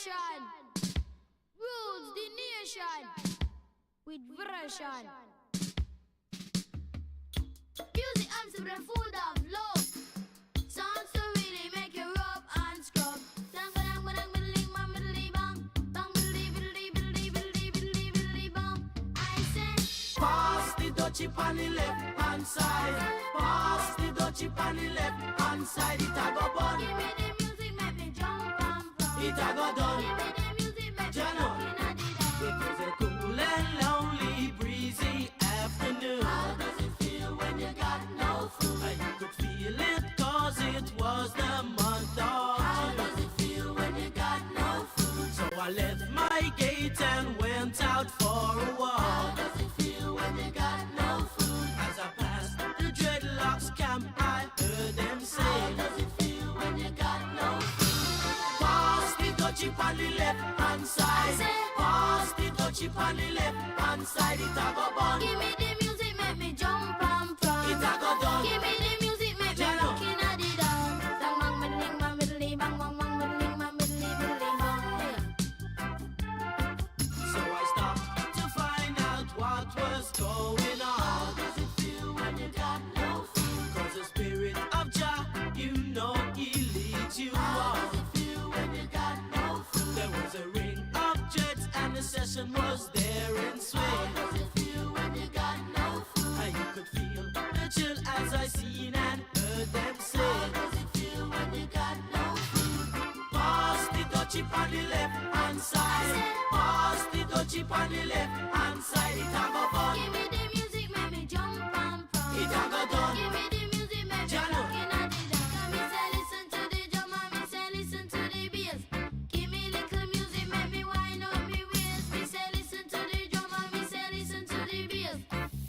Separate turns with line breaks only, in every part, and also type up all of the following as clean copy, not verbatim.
generation rules the nation with version. Music and full of love. Songs to really make you rub and scrub. Dang bang bang biddly bang biddly bang bang biddly biddly biddly biddly biddly biddly bang. I say,
pass the dutchie on the left hand side. Pass the dutchie on the left hand side. It a go bun.
Give me the music, make me jump and from.
It a go done.
Give me the music, make me
Jano.
looking at the
It was a cool and lonely, breezy afternoon.
How does it feel when you got no food?
You could feel it cause it was the month of
How
June.
does it feel when you got no food?
So I left my gate and went out for a
How
walk.
does it feel when you got no food?
As I passed the dreadlocks camp, I heard them
How
say,
does it feel when you got no food?
pass the dutchie on the left hand side.
say,
Pass the dutchie on the left hand side. It a go bun.
give me the music, make me jump and from.
It a go done.
Give me the music, make me
Jano.
looking at the down. Dang bang biddling bang biddly bang bang bang biddling bang biddly biddly bang.
So I stopped to find out what was going
How
on.
does it feel when you got no food?
Cause the spirit of Jah, you know he leads you
How does
on.
it feel when you got no food?
There was a ring of jets and the session was there in
How
swing.
does it feel when you got no food?
And you could feel the chill as I seen and heard them
How
say,
does it feel when you got no food?
pass the dutchie on the left hand side. Pass the dutchie on the left hand side. It a go fun.
Give me the music, make me jump and from.
It a go done.
Give me the music, make me
Jano.
looking at the down. Me say listen to the drum and me say listen to the bass. Give me little music, make me wind up me waist. Me say listen to the drum and me say listen to the bass.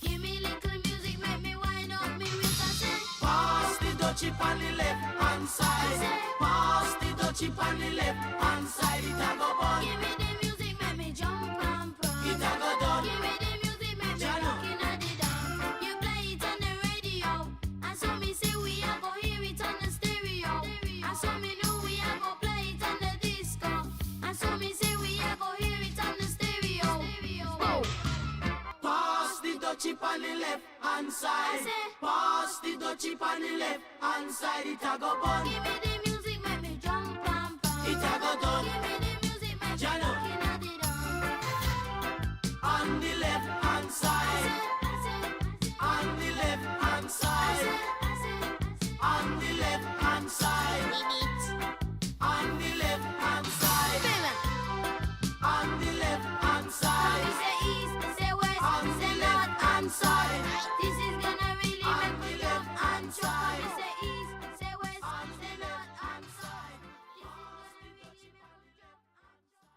Give me little music, make me wind up me waist. I say,
Pass the dutchie on the left hand side. Pass the dutchie on the left hand side. It a go bun.
give me the music, make me jump and from.
It a go done.
Give me the music, make me
Jano.
looking at the down. You play it on the radio, and so me say we a go hear it on the stereo. And so me know we a go play it on the disco. And so me say we a go hear it on the stereo.
Pass the dutchie on the left hand side.
I say,
Pass the dutchie on the left hand side. It a go bun.
give me the music, make me jump and from.
It a go done.
Give me the music, make me
Jano.
looking at the down.
On the left hand side. On the left hand side. On the left hand side. On the left hand side. On the left hand side.
Say east, say west,
On
say
the
north
left hand
and
side.
south. This is gonna really
On
make
the
me
left
jump
hand
and jump.
side.
Say east, say west,
On
say
the
north
left hand
and
side.
south. This is gonna really make me jump and jump.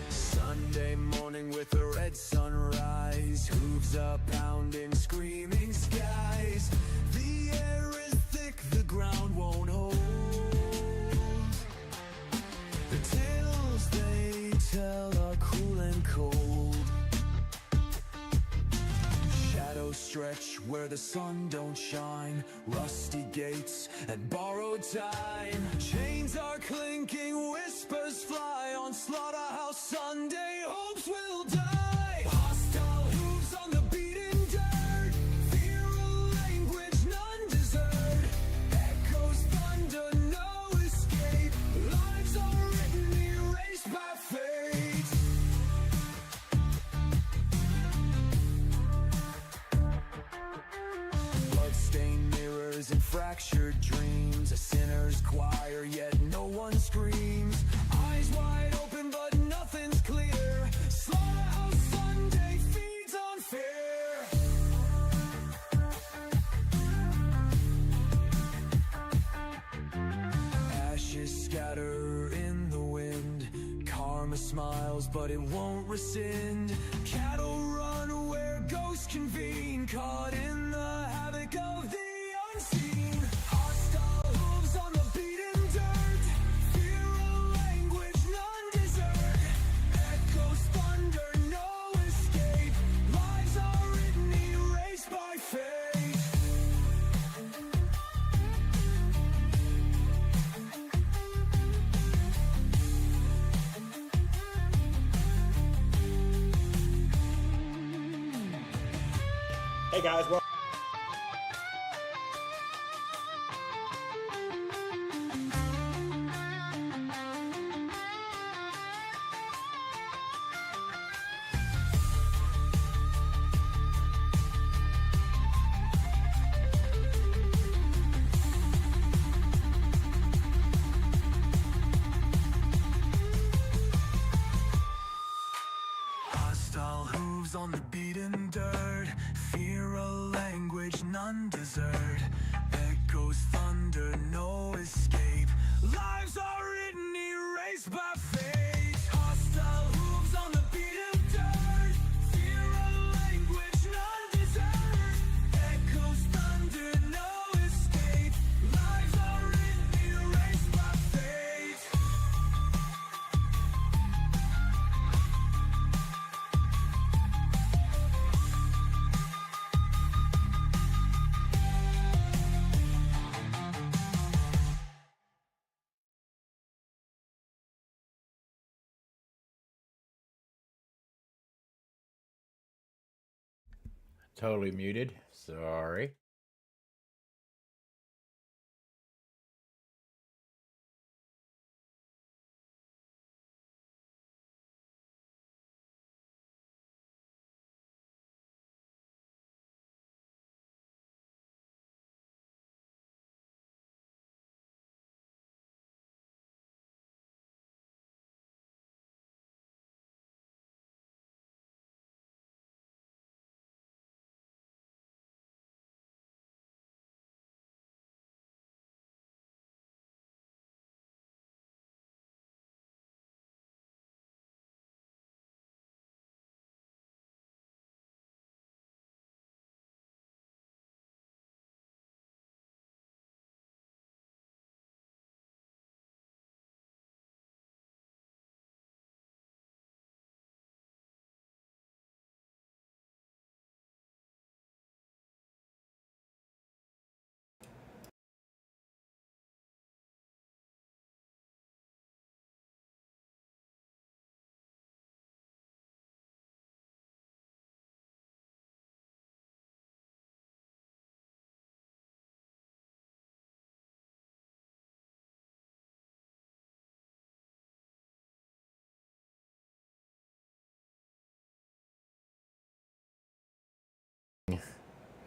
Sunday morning with a red sunrise, hooves are pounding, screaming skies. The air is thick, the ground won't hold. The tales they tell are cruel and cold. Shadows stretch where the sun don't shine, rusty gates and borrowed time. Chains are clinking, whispers fly on Slaughterhouse Sunday, hopes will die. Hostile hooves on the beaten dirt, fear a language none deserve. Echoes thunder, no escape, lives are written, erased by fate. Bloodstained mirrors and fractured dreams, a sinner's choir, yet no one screams. Eyes wide open, but nothing's clear. Slaughterhouse Sunday feeds on fear. Ashes scatter in the wind. Karma smiles, but it won't rescind. Cattle run where ghosts convene, caught in the havoc of the unseen.
Hey guys, well.
Hostile hooves on the beaten dirt. Fear a language none desert. Echoes thunder, no escape. Lives are written, erased by fate. Hostile hooves on the beaten dirt. Fear a language none desert. Echoes thunder, no escape. Lives are written, erased by fate.
Totally muted. Sorry.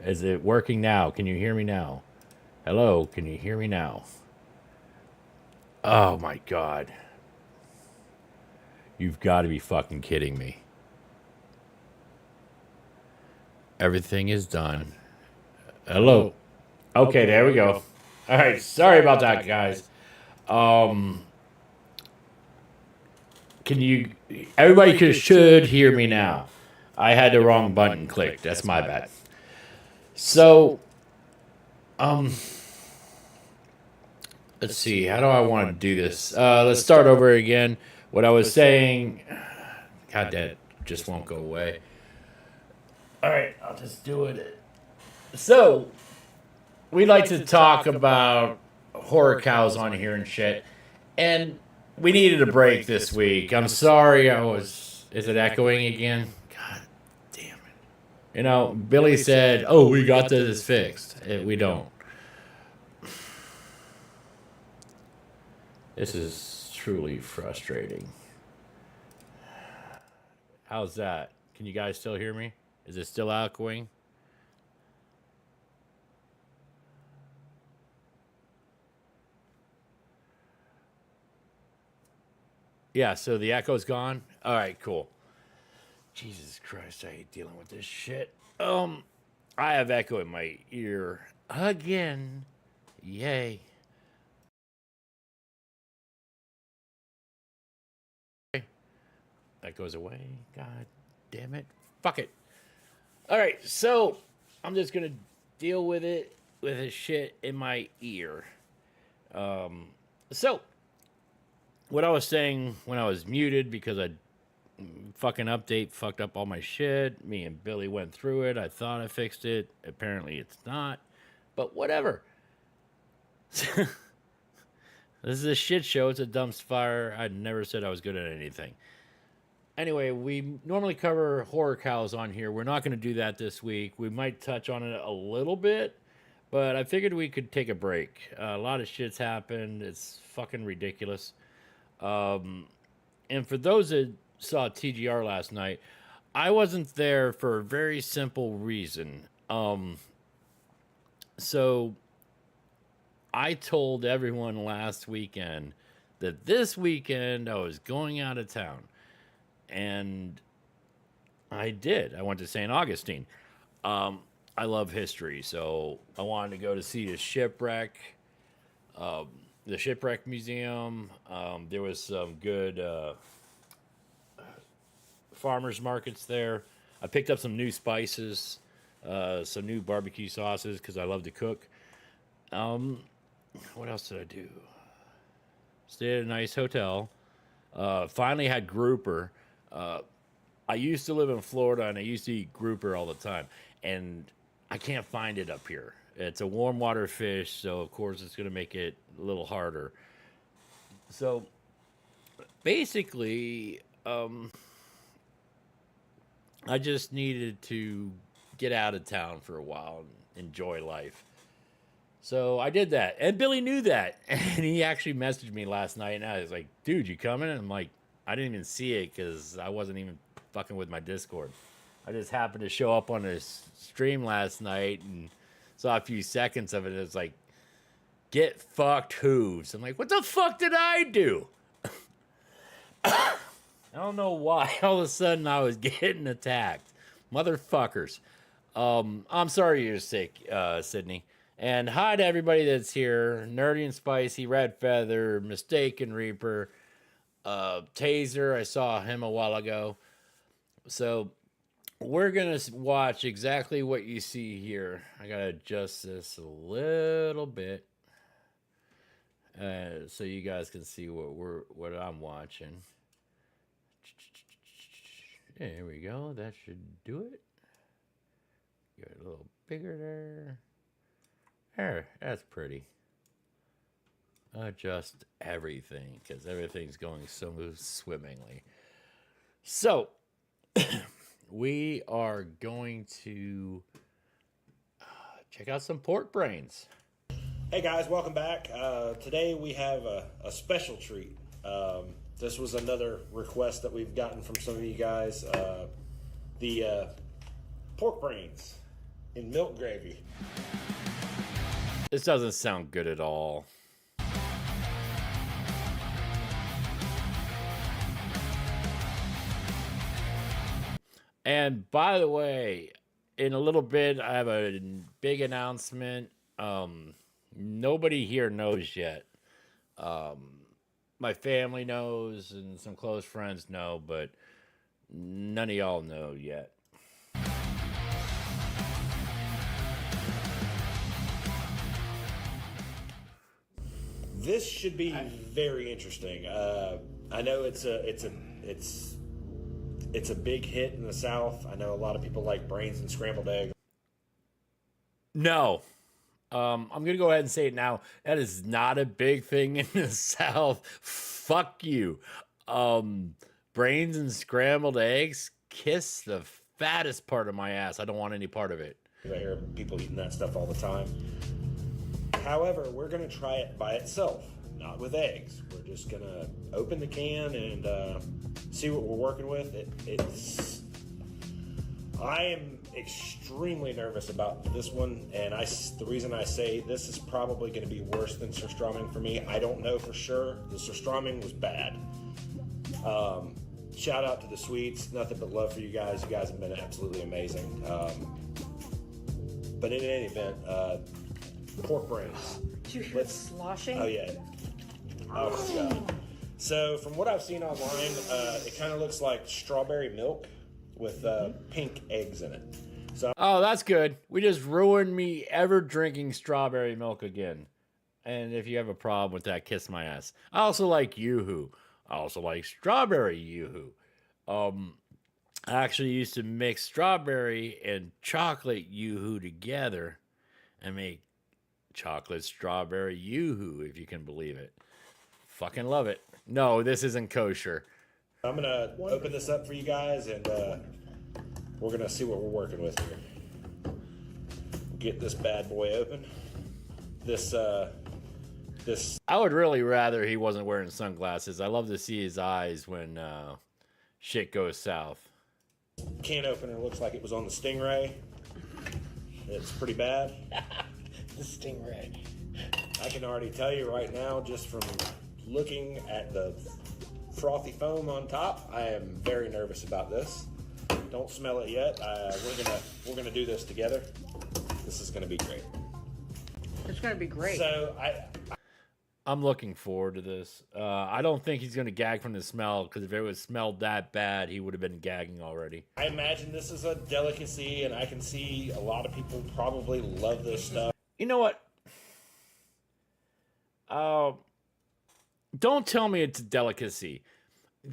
Is it working now? Can you hear me now? Hello, can you hear me now? Oh my god. You've got to be fucking kidding me. Everything is done. Hello. Okay, there we go. All right, sorry about that, guys. Can you everybody should hear me now. I had the wrong button clicked. That's my bad. So let's see. How do I want to do this? Let's start over again. What I was saying. God, that just won't go away. All right, I'll just do it. So, we like to talk about horror cows on here and shit. And we needed a break this week. I'm sorry I was... Is it echoing again? God damn it. You know, Billy said, oh, we got this fixed. We don't. This is truly frustrating. How's that? Can you guys still hear me? Is it still echoing? Yeah, so the echo's gone. All right, cool. Jesus Christ, I hate dealing with this shit. I have echo in my ear again. Yay. That goes away. God damn it. Fuck it. All right, so I'm just gonna deal with it with his shit in my ear. So what I was saying when I was muted because I fucking update fucked up all my shit. Me and Billy went through it. I thought I fixed it. Apparently it's not. But whatever. This is a shit show. It's a dumpster fire. I never said I was good at anything. Anyway, we normally cover horror cows on here. We're not going to do that this week. We might touch on it a little bit, but I figured we could take a break. A lot of shit's happened. It's fucking ridiculous. And for those that saw TGR last night, I wasn't there for a very simple reason. So I told everyone last weekend that this weekend I was going out of town. And I did. I went to St. Augustine. I love history, so I wanted to go to see the shipwreck museum. There was some good farmers markets there. I picked up some new spices, some new barbecue sauces because I love to cook. What else did I do? Stayed at a nice hotel. Finally had grouper. I used to live in Florida and I used to eat grouper all the time, and I can't find it up here. It's a warm water fish, so of course it's going to make it a little harder. So basically, I just needed to get out of town for a while and enjoy life. So I did that, and Billy knew that, and he actually messaged me last night, and I was like, "Dude, you coming?" And I'm like, "I didn't even see it because I wasn't even fucking with my Discord. I just happened to show up on his stream last night and saw a few seconds of it. It's like, get fucked hooves. I'm like, what the fuck did I do? I don't know why all of a sudden I was getting attacked. Motherfuckers. I'm sorry you're sick, Sydney. And hi to everybody that's here. Nerdy and Spicy, Red Feather, Mistaken Reaper, Taser. I saw him a while ago. So we're going to watch exactly what you see here. I got to adjust this a little bit so you guys can see what I'm watching. There we go. That should do it. Get it a little bigger there. There, that's pretty. Adjust everything because everything's going so swimmingly. So we are going to check out some pork brains.
Hey guys, welcome back. Today we have a special treat. This was another request that we've gotten from some of you guys. The pork brains in milk gravy.
This doesn't sound good at all. And by the way, in a little bit, I have a big announcement. Nobody here knows yet. My family knows and some close friends know, but none of y'all know yet.
This should be very interesting. I know it's a big hit in the South. I know a lot of people like brains and scrambled eggs.
No. I'm going to go ahead and say it now. That is not a big thing in the South. Fuck you. Brains and scrambled eggs, kiss the fattest part of my ass. I don't want any part of it.
I hear people eating that stuff all the time. However, we're going to try it by itself, not with eggs. We're just going to open the can and see what we're working with. I am extremely nervous about this one, and the reason I say this is probably going to be worse than surströmming for me. I don't know for sure. The surströmming was bad. Shout out to the Sweets. Nothing but love for you guys. You guys have been absolutely amazing. But in any event, pork brains.
Did you hear sloshing?
Oh, yeah. Oh, God. So, from what I've seen online, it kind of looks like strawberry milk with pink eggs in it. So,
Oh, that's good. We just ruined me ever drinking strawberry milk again. And if you have a problem with that, kiss my ass. I also like Yoo-Hoo. I also like strawberry Yoo-Hoo. I actually used to mix strawberry and chocolate Yoo-Hoo together and make chocolate strawberry Yoo-Hoo, if you can believe it. Fucking love it. No, this isn't kosher.
I'm gonna open this up for you guys, and we're gonna see what we're working with here. Get this bad boy open. This
I would really rather he wasn't wearing sunglasses. I love to see his eyes when shit goes south.
can opener looks like it was on the Stingray. It's pretty bad.
The Stingray.
I can already tell you right now, just from looking at the frothy foam on top, I am very nervous about this. Don't smell it yet. We're gonna do this together. This is gonna be great.
It's going to be great.
So
I'm looking forward to this. I don't think he's going to gag from the smell, because if it was smelled that bad, he would have been gagging already.
I imagine this is a delicacy, and I can see a lot of people probably love this stuff.
You know what? Don't tell me it's a delicacy.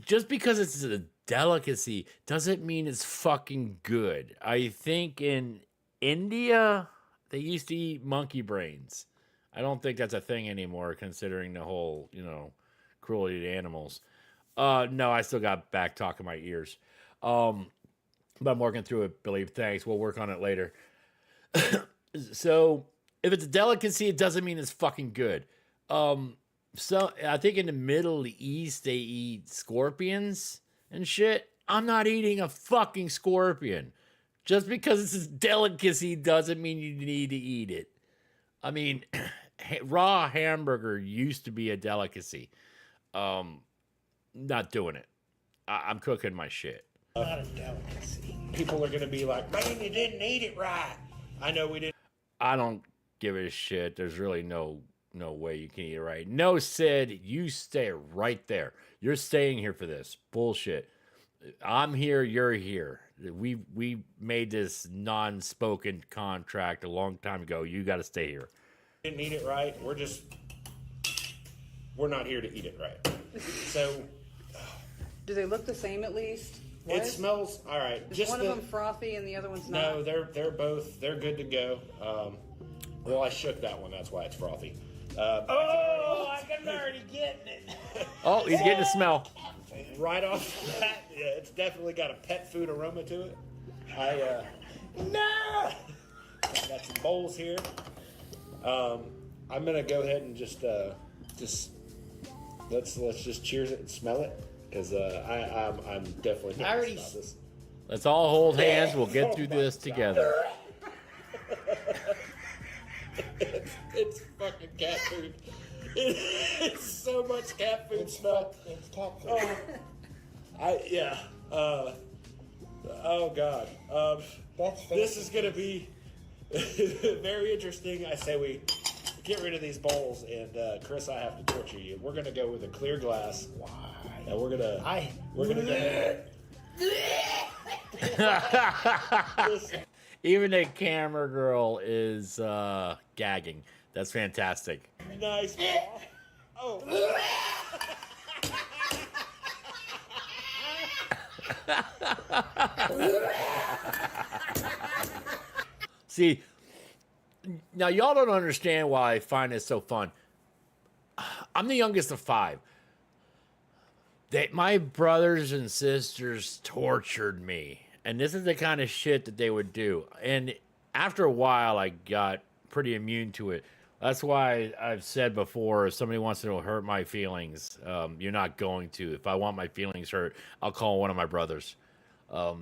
Just because it's a delicacy doesn't mean it's fucking good. I think in India, they used to eat monkey brains. I don't think that's a thing anymore, considering the whole, cruelty to animals. No, I still got back talk in my ears. But I'm working through it, Billy. Thanks. We'll work on it later. So, if it's a delicacy, it doesn't mean it's fucking good. So, I think in the Middle East, they eat scorpions and shit. I'm not eating a fucking scorpion. Just because it's a delicacy doesn't mean you need to eat it. I mean, raw hamburger used to be a delicacy. Not doing it. I'm cooking my shit.
Not a delicacy.
People are going to be like, man, you didn't eat it right. I know we didn't.
I don't give a shit. There's really no way you can eat it right. No, Sid, you stay right there. You're staying here for this. Bullshit. I'm here, you're here. We made this non-spoken contract a long time ago. You got to stay here.
Didn't eat it right. We're not here to eat it right. So
Do they look the same at least?
it smells all right.
Is
Just
one of them frothy and the other one's not?
no, they're good to go. Well, I shook that one. That's why it's frothy.
I can already getting it.
Oh, he's getting a smell.
Right off the bat, yeah, it's definitely got a pet food aroma to it.
No!
Got some bowls here. I'm gonna go ahead and just let's just cheers it and smell it, because I'm definitely
I already
nervous about this.
Let's all hold hands. We'll get through this together.
It's fucking cat food. It's so much cat food smell.
It's cat food.
Oh god. This is gonna be very interesting. I say we get rid of these bowls, and Chris, I have to torture you. We're gonna go with a clear glass.
Why?
And we're gonna go.
Even the camera girl is gagging. That's fantastic.
Nice. Oh.
See, now y'all don't understand why I find this so fun. I'm the youngest of 5. My brothers and sisters tortured me. And this is the kind of shit that they would do. And after a while, I got pretty immune to it. That's why I've said before, if somebody wants to hurt my feelings, you're not going to. If I want my feelings hurt, I'll call one of my brothers.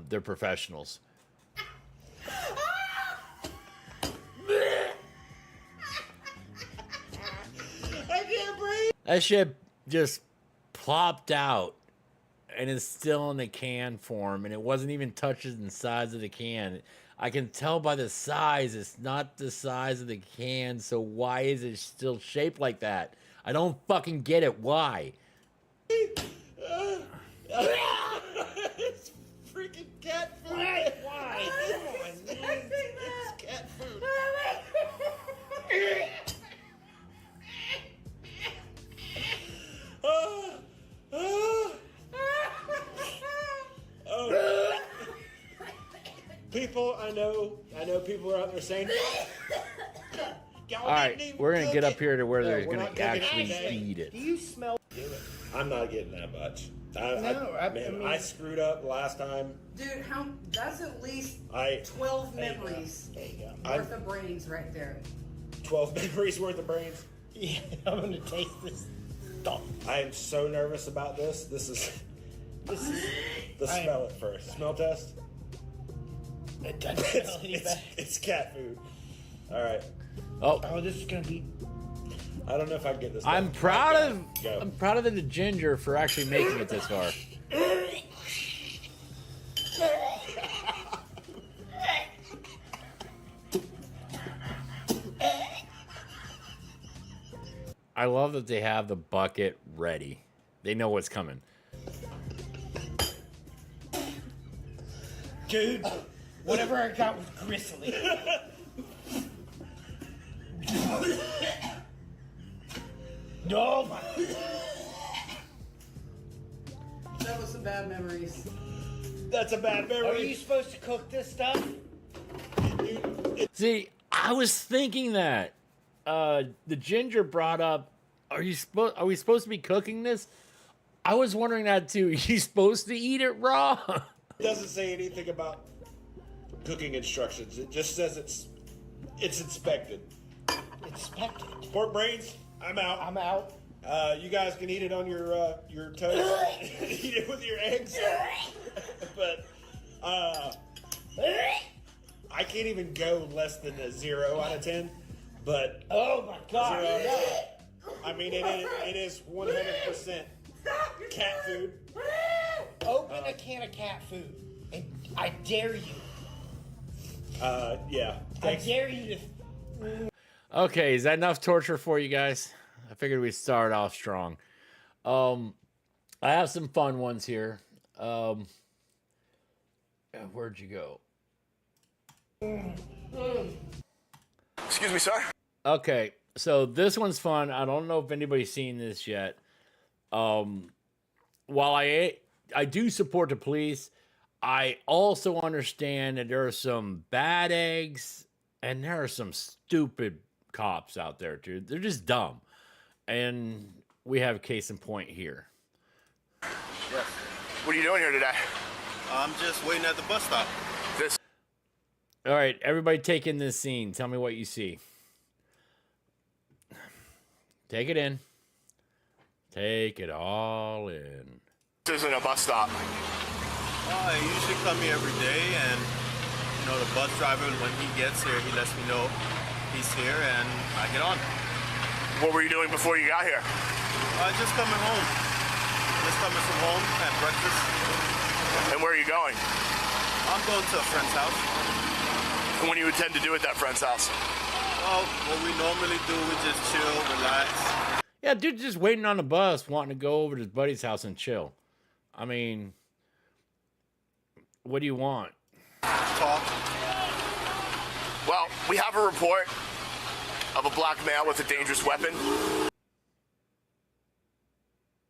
They're professionals.
I can't breathe.
That shit just plopped out. And it's still in the can form, and it wasn't even touching the size of the can. I can tell by the size, it's not the size of the can, so why is it still shaped like that? I don't fucking get it. Why?
It's freaking cat food.
Why? Come on, man.
It's cat food. People, I know people are out there saying,
All right, we're going to get up here to where they're
we're
going
not
to
cooking
actually
today.
eat it.
Do you smell?
I'm not getting that much.
I
Man,
mean-
I screwed up last time.
Dude, that's at least
I
12 memories
There you go.
worth of brains right there.
12 memories worth of brains.
Yeah, I'm gonna taste this stuff.
I am so nervous about this. This is. Let's
I am-
smell it first. Smell test.
It doesn't smell any bad.
It's cat food. All right.
Oh,
Oh, this is gonna be.
I don't know if I can get this.
I'm
done.
proud
Right,
of
go.
I'm proud of the ginger for actually making it this far. I love that they have the bucket ready. They know what's coming.
Dude, whatever I got was gristly. Oh my.
That was some bad memories.
That's a bad
Are you
memory.
supposed to cook this stuff?
See, I was thinking that the ginger brought up, are we supposed to be cooking this? I was wondering that too. Are you supposed to eat it raw?
It doesn't say anything about cooking instructions. It just says it's inspected.
Expected.
Pork brains. I'm out.
I'm out.
You guys can eat it on your toast. Eat it with your eggs. But I can't even go less than a 0 out of 10. But
Oh my god.
0. I mean, it is 100% cat food.
Open a can of cat food. And I dare you.
Yeah.
I
Thanks.
dare you to.
Okay, is that enough torture for you guys? I figured we'd start off strong. I have some fun ones here. Where'd you go?
Excuse me, sir.
Okay, so this one's fun. I don't know if anybody's seen this yet. While I do support the police, I also understand that there are some bad eggs and there are some stupid cops out there, dude. They're just dumb. And we have a case in point here.
Yes. What are you doing here today?
I'm just waiting at the bus stop.
This.
All right, everybody take in this scene. Tell me what you see. Take it in. Take it all in.
This isn't a bus stop.
I usually come here every day, and the bus driver, when he gets here, he lets me know he's here, and I get on.
What were you doing before you got here?
Just coming home. Just coming from home at breakfast.
And where are you going?
I'm going to a friend's house.
And what do you intend to do at that friend's house?
Well, what we normally do, we just chill, relax.
Yeah, dude, just waiting on the bus, wanting to go over to his buddy's house and chill. I mean, what do you want?
Talk.
Well, we have a report of a black male with a dangerous weapon.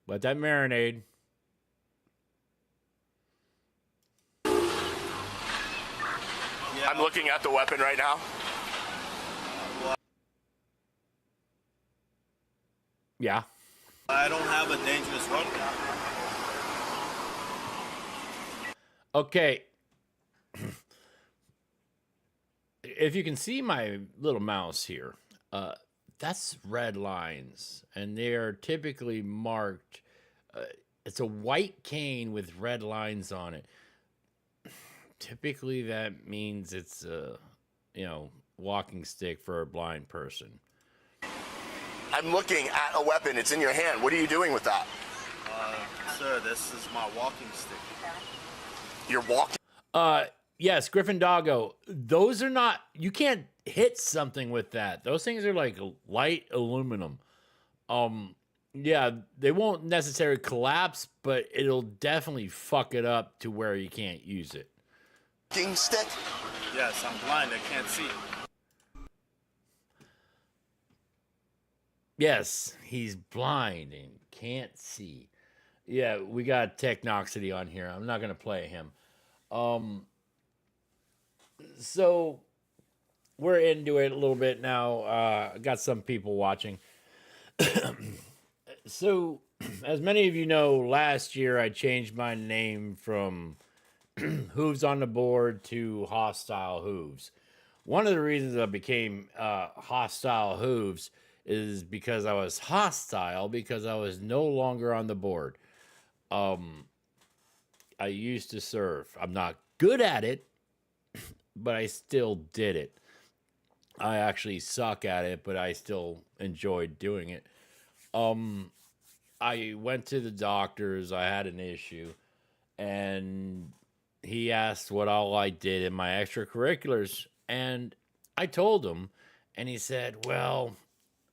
Let that marinade.
Yeah,
I'm looking at the weapon right now.
Yeah.
I don't have a dangerous weapon.
Okay. If you can see my little mouse here, that's red lines, and they are typically marked. It's a white cane with red lines on it. Typically, that means it's a, walking stick for a blind person.
I'm looking at a weapon. It's in your hand. What are you doing with that?
Sir, this is my walking stick.
You're walking.
Yes, Griffin Doggo. Those are not. You can't hit something with that. Those things are like light aluminum. Yeah, they won't necessarily collapse, but it'll definitely fuck it up to where you can't use it.
Walking stick?
Yes, I'm blind. I can't see.
Yes, he's blind and can't see. Yeah, we got Technoxity on here. I'm not gonna play him. So we're into it a little bit now. I got some people watching. So as many of you know, last year I changed my name from Hooves on the Board to Hostile Hooves. One of the reasons I became Hostile Hooves is because I was hostile because I was no longer on the board. I used to surf. I'm not good at it, but I still did it. I actually suck at it, but I still enjoyed doing it. I went to the doctors. I had an issue, and he asked what all I did in my extracurriculars, and I told him, and he said, well,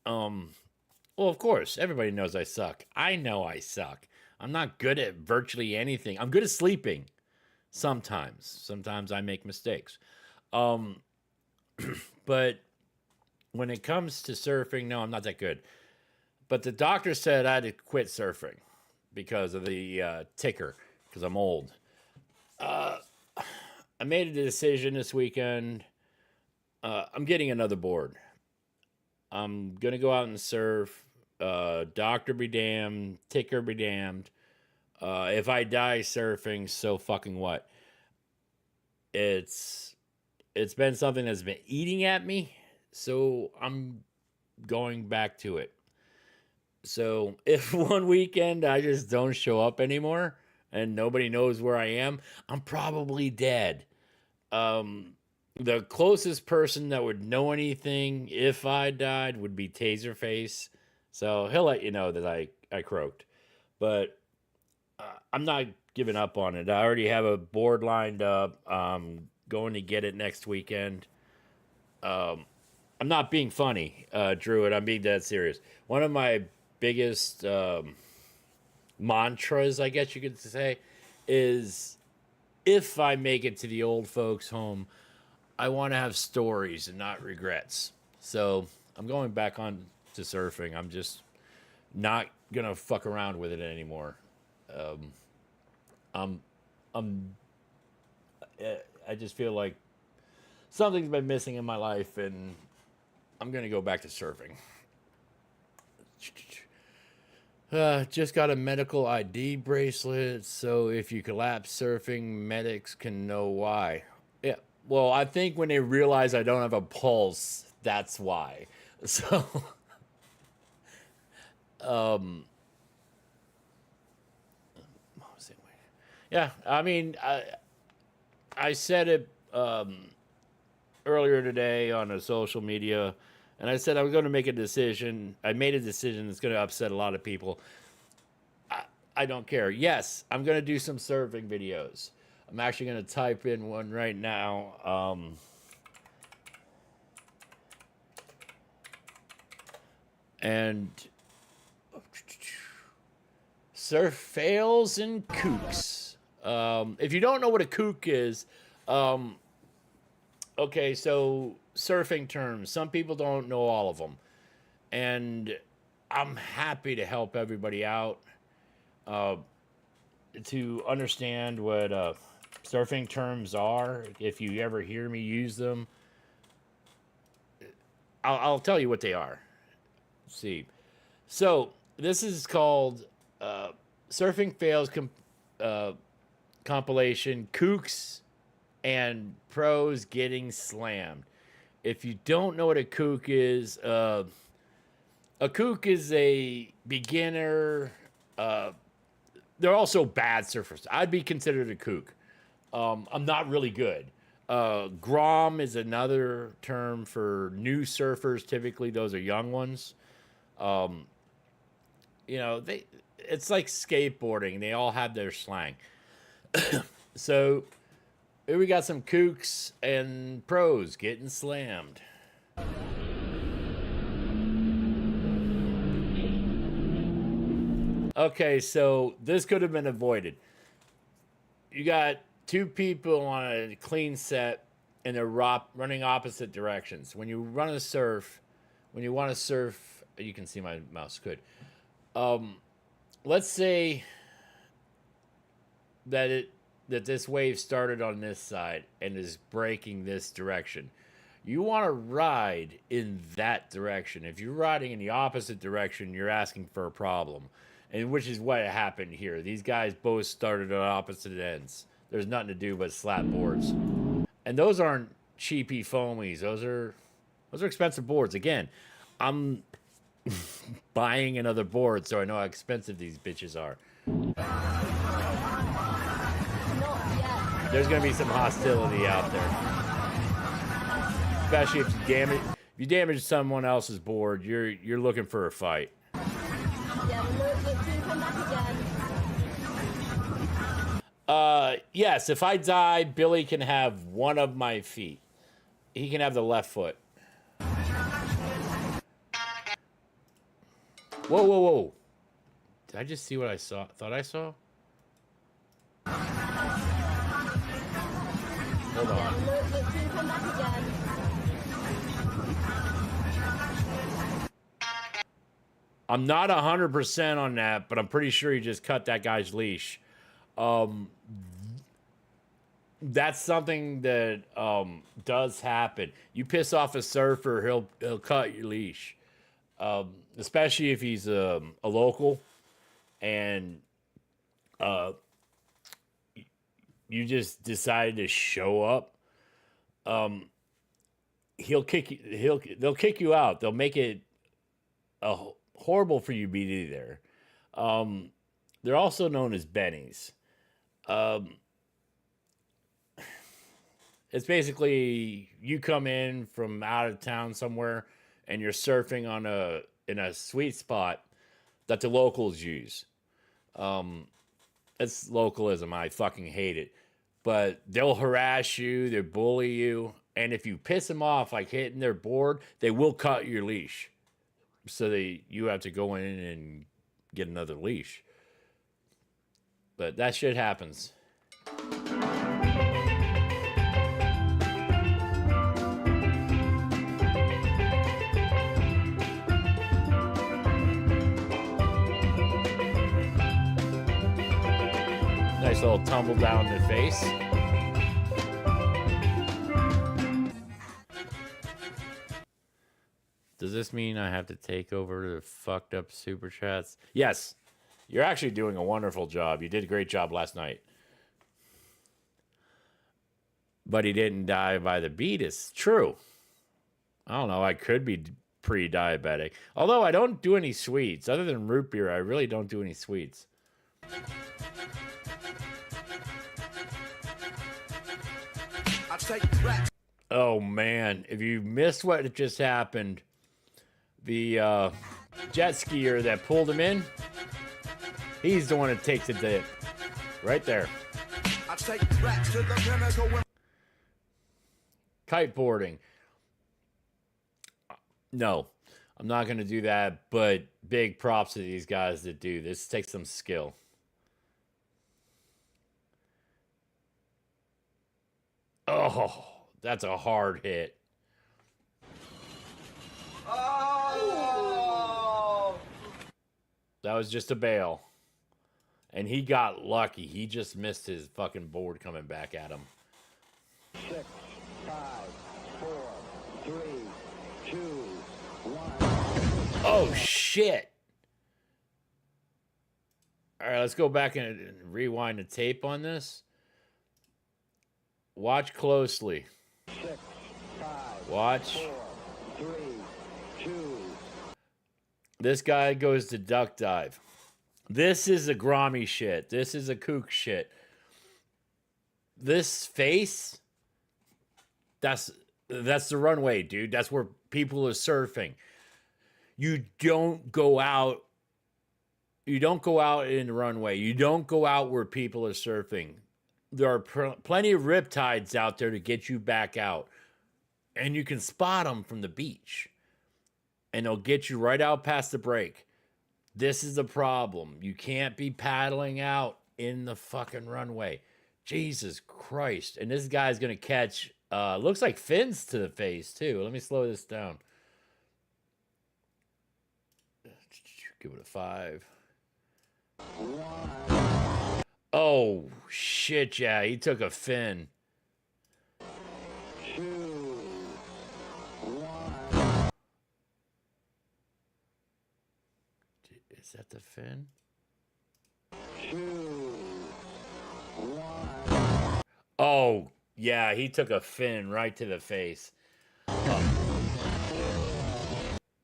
of course, everybody knows I suck. I know I suck. I'm not good at virtually anything. I'm good at sleeping sometimes. Sometimes I make mistakes. But when it comes to surfing, no, I'm not that good. But the doctor said I had to quit surfing because of the ticker, because I'm old. I made a decision this weekend. I'm getting another board. I'm going to go out and surf. Doctor be damned. Ticker be damned. If I die surfing, so fucking what? It's been something that's been eating at me, so I'm going back to it. So if one weekend I just don't show up anymore and nobody knows where I am, I'm probably dead. The closest person that would know anything if I died would be Taserface. So he'll let you know that I croaked. But I'm not giving up on it. I already have a board lined up. I'm going to get it next weekend. I'm not being funny, Druid. I'm being dead serious. One of my biggest mantras, I guess you could say, is if I make it to the old folks' home, I want to have stories and not regrets. So I'm going back on to surfing. I'm just not gonna fuck around with it anymore. I just feel like something's been missing in my life, and I'm gonna go back to surfing. Just got a medical ID bracelet, so if you collapse surfing, medics can know why. Yeah, well, I think when they realize I don't have a pulse, that's why. So, yeah, I mean, I said it earlier today on a social media, and I said I was going to make a decision. I made a decision that's going to upset a lot of people. I don't care. Yes, I'm going to do some surfing videos. I'm actually going to type in one right now. And surf fails and kooks. If you don't know what a kook is, okay, so surfing terms. Some people don't know all of them. And I'm happy to help everybody out to understand what surfing terms are. If you ever hear me use them, I'll tell you what they are. Let's see. So this is called Surfing Fails compilation, Kooks and Pros Getting Slammed. If you don't know what a kook is a beginner. They're also bad surfers. I'd be considered a kook. I'm not really good. Grom is another term for new surfers. Typically, those are young ones. It's like skateboarding. They all have their slang. So here we got some kooks and pros getting slammed. Okay, so this could have been avoided. You got two people on a clean set and they're running opposite directions. When you want to surf, you can see my mouse. Good. Let's say that this wave started on this side and is breaking this direction. You want to ride in that direction. If you're riding in the opposite direction, you're asking for a problem. And which is what happened here. These guys both started at opposite ends. There's nothing to do but slap boards. And those aren't cheapy foamies. Those are expensive boards. Again, I'm buying another board so I know how expensive these bitches are. There's gonna be some hostility out there. Especially if you damage someone else's board, you're looking for a fight. Yes, if I die, Billy can have one of my feet. He can have the left foot. Whoa, whoa, whoa. Did I just see what I saw? Thought I saw? Hold on. I'm not 100% on that, but I'm pretty sure he just cut that guy's leash. That's something that does happen. You piss off a surfer, he'll cut your leash. Especially if he's a local and you just decided to show up. They'll kick you out. They'll make it horrible for you to be there. They're also known as bennies. It's basically you come in from out of town somewhere and you're surfing in a sweet spot that the locals use. It's localism. I fucking hate it. But they'll harass you, they'll bully you, and if you piss them off, like hitting their board, they will cut your leash. So you have to go in and get another leash. But that shit happens. Nice little tumble down the face. Does this mean I have to take over the fucked up super chats? Yes. You're actually doing a wonderful job. You did a great job last night. But he didn't die by the beat. It's true. I don't know. I could be pre-diabetic. Although I don't do any sweets. Other than root beer, I really don't do any sweets. Oh, man. If you missed what just happened, the jet skier that pulled him in, he's the one that takes the dip. Right there. Kiteboarding. No, I'm not going to do that, but big props to these guys that do. This takes some skill. Oh, that's a hard hit.
Oh!
That was just a bail. And he got lucky. He just missed his fucking board coming back at him.
6, 5, 4, 3, 2, 1.
Oh, shit. All right, let's go back and rewind the tape on this. Watch closely.
6, 5,
Watch.
4, 3, 2.
This guy goes to duck dive. This is a Grommy shit. This is a kook shit. This face, that's the runway, dude. That's where people are surfing. You don't go out. You don't go out in the runway. You don't go out where people are surfing. There are plenty of riptides out there to get you back out. And you can spot them from the beach. And they'll get you right out past the break. This is the problem. You can't be paddling out in the fucking runway. Jesus Christ. And this guy's going to catch, looks like fins to the face, too. Let me slow this down. Give it a 5. Oh, shit, yeah. He took a fin.
2, 1.
Is that the fin? Oh, yeah, he took a fin right to the face.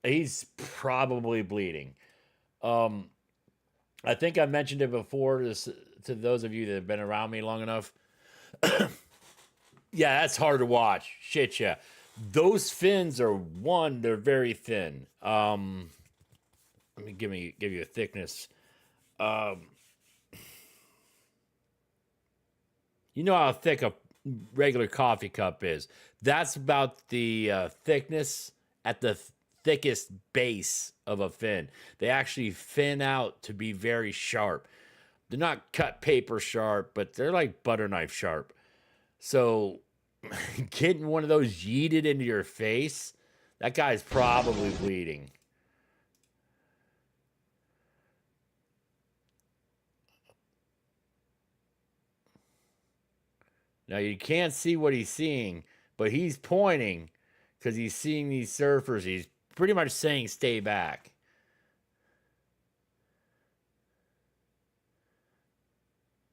He's probably bleeding. I think I mentioned it before to those of you that have been around me long enough. Yeah, that's hard to watch. Shit, yeah. Those fins are they're very thin. Let me give you a thickness. You know how thick a regular coffee cup is. That's about the thickness at the thickest base of a fin. They actually fin out to be very sharp. They're not cut paper sharp, but they're like butter knife sharp. So getting one of those yeeted into your face, that guy's probably bleeding. Now you can't see what he's seeing, but he's pointing because he's seeing these surfers. He's pretty much saying, stay back.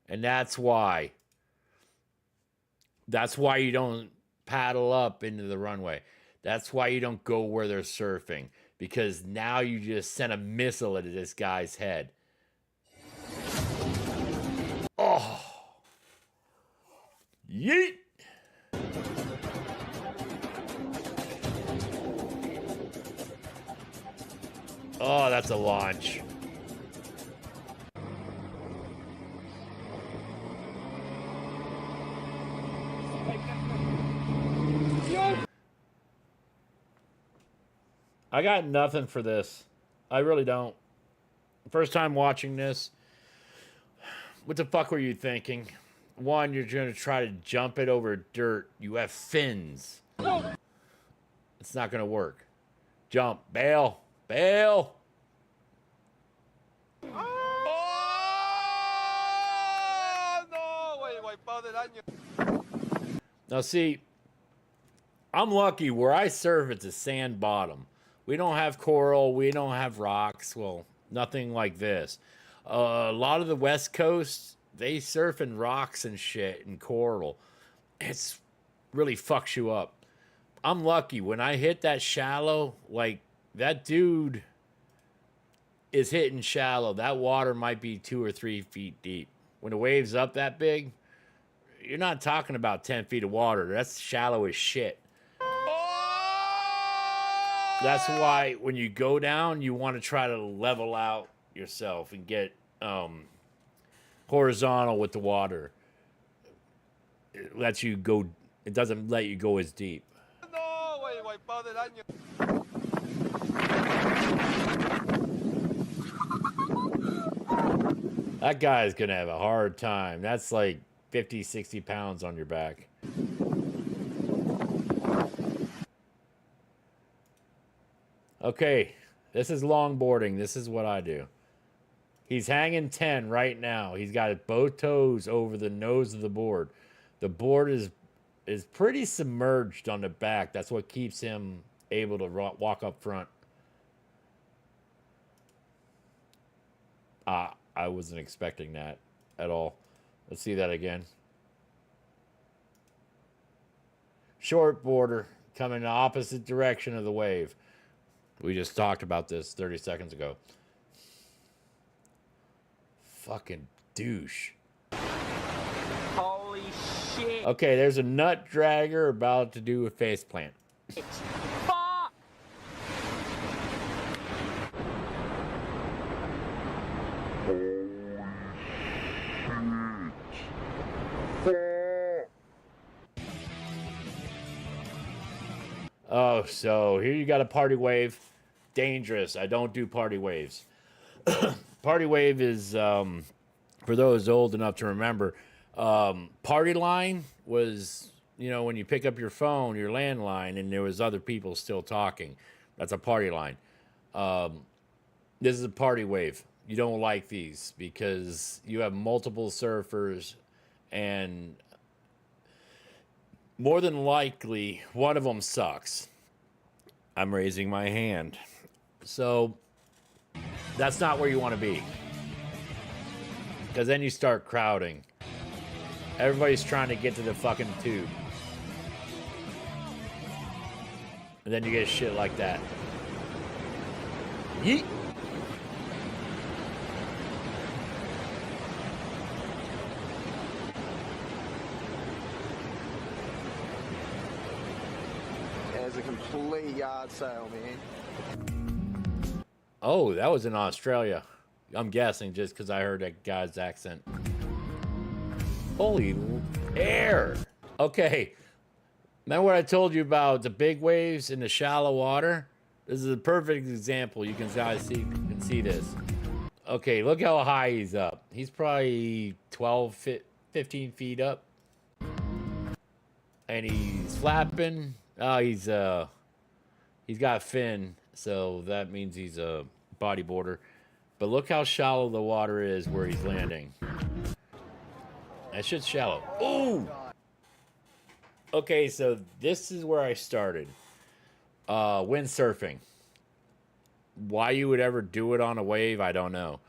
And that's why you don't paddle up into the runway. That's why you don't go where they're surfing, because now you just sent a missile at this guy's head. Oh. Yeet. Oh, that's a launch. I got nothing for this. I really don't. First time watching this. What the fuck were you thinking? One, you're going to try to jump it over dirt. You have fins. It's not going to work. Jump. Bail. Bail. Now, see, I'm lucky. Where I surf, it's a sand bottom. We don't have coral. We don't have rocks. Well, nothing like this. A lot of the West Coast, they surf in rocks and shit and coral. It's really fucks you up. I'm lucky. When I hit that shallow, like that dude is hitting shallow. That water might be 2 or 3 feet deep. When the wave's up that big, you're not talking about 10 feet of water. That's shallow as shit. That's why when you go down, you want to try to level out yourself and get horizontal with the water. It lets you go. It doesn't let you go as deep. That guy's gonna have a hard time. That's like 50, 60 pounds on your back. Okay, this is longboarding. This is what I do. He's hanging 10 right now. He's got both toes over the nose of the board. The board is pretty submerged on the back. That's what keeps him able to walk up front. I wasn't expecting that at all. Let's see that again. Short boarder coming the opposite direction of the wave. We just talked about this 30 seconds ago. Fucking douche.
Holy shit.
Okay, there's a nut dragger about to do a face plant.
Fuck.
Oh, so here you got a party wave. Dangerous. I don't do party waves. Party wave is, for those old enough to remember, party line was, you know, when you pick up your phone, your landline, and there was other people still talking. That's a party line. This is a party wave. You don't like these because you have multiple surfers, and more than likely, one of them sucks. I'm raising my hand. So that's not where you want to be, because then you start crowding. Everybody's trying to get to the fucking tube. And then you get shit like that. Yeet.
It's a complete yard sale, man.
Oh, that was in Australia. I'm guessing just because I heard that guy's accent. Holy air. Okay. Remember what I told you about the big waves in the shallow water? This is a perfect example. You can see this. Okay, look how high he's up. He's probably 15 feet up. And he's flapping. Oh, he's got fin, so that means he's a bodyboarder. But look how shallow the water is where he's landing. That shit's shallow. Ooh! Okay, so this is where I started. Windsurfing. Why you would ever do it on a wave, I don't know.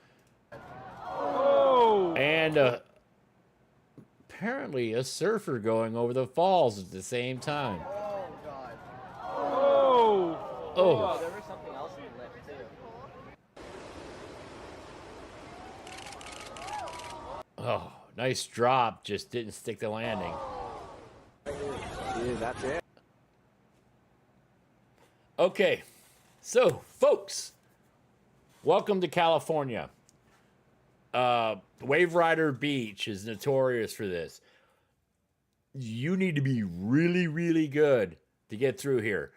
Oh! And apparently a surfer going over the falls at the same time. Oh,
there was something else in the lip too.
oh, nice drop. Just didn't stick the landing.
Yeah, that's it.
Okay, so folks, welcome to California. Wave Rider Beach is notorious for this. You need to be really, really good to get through here.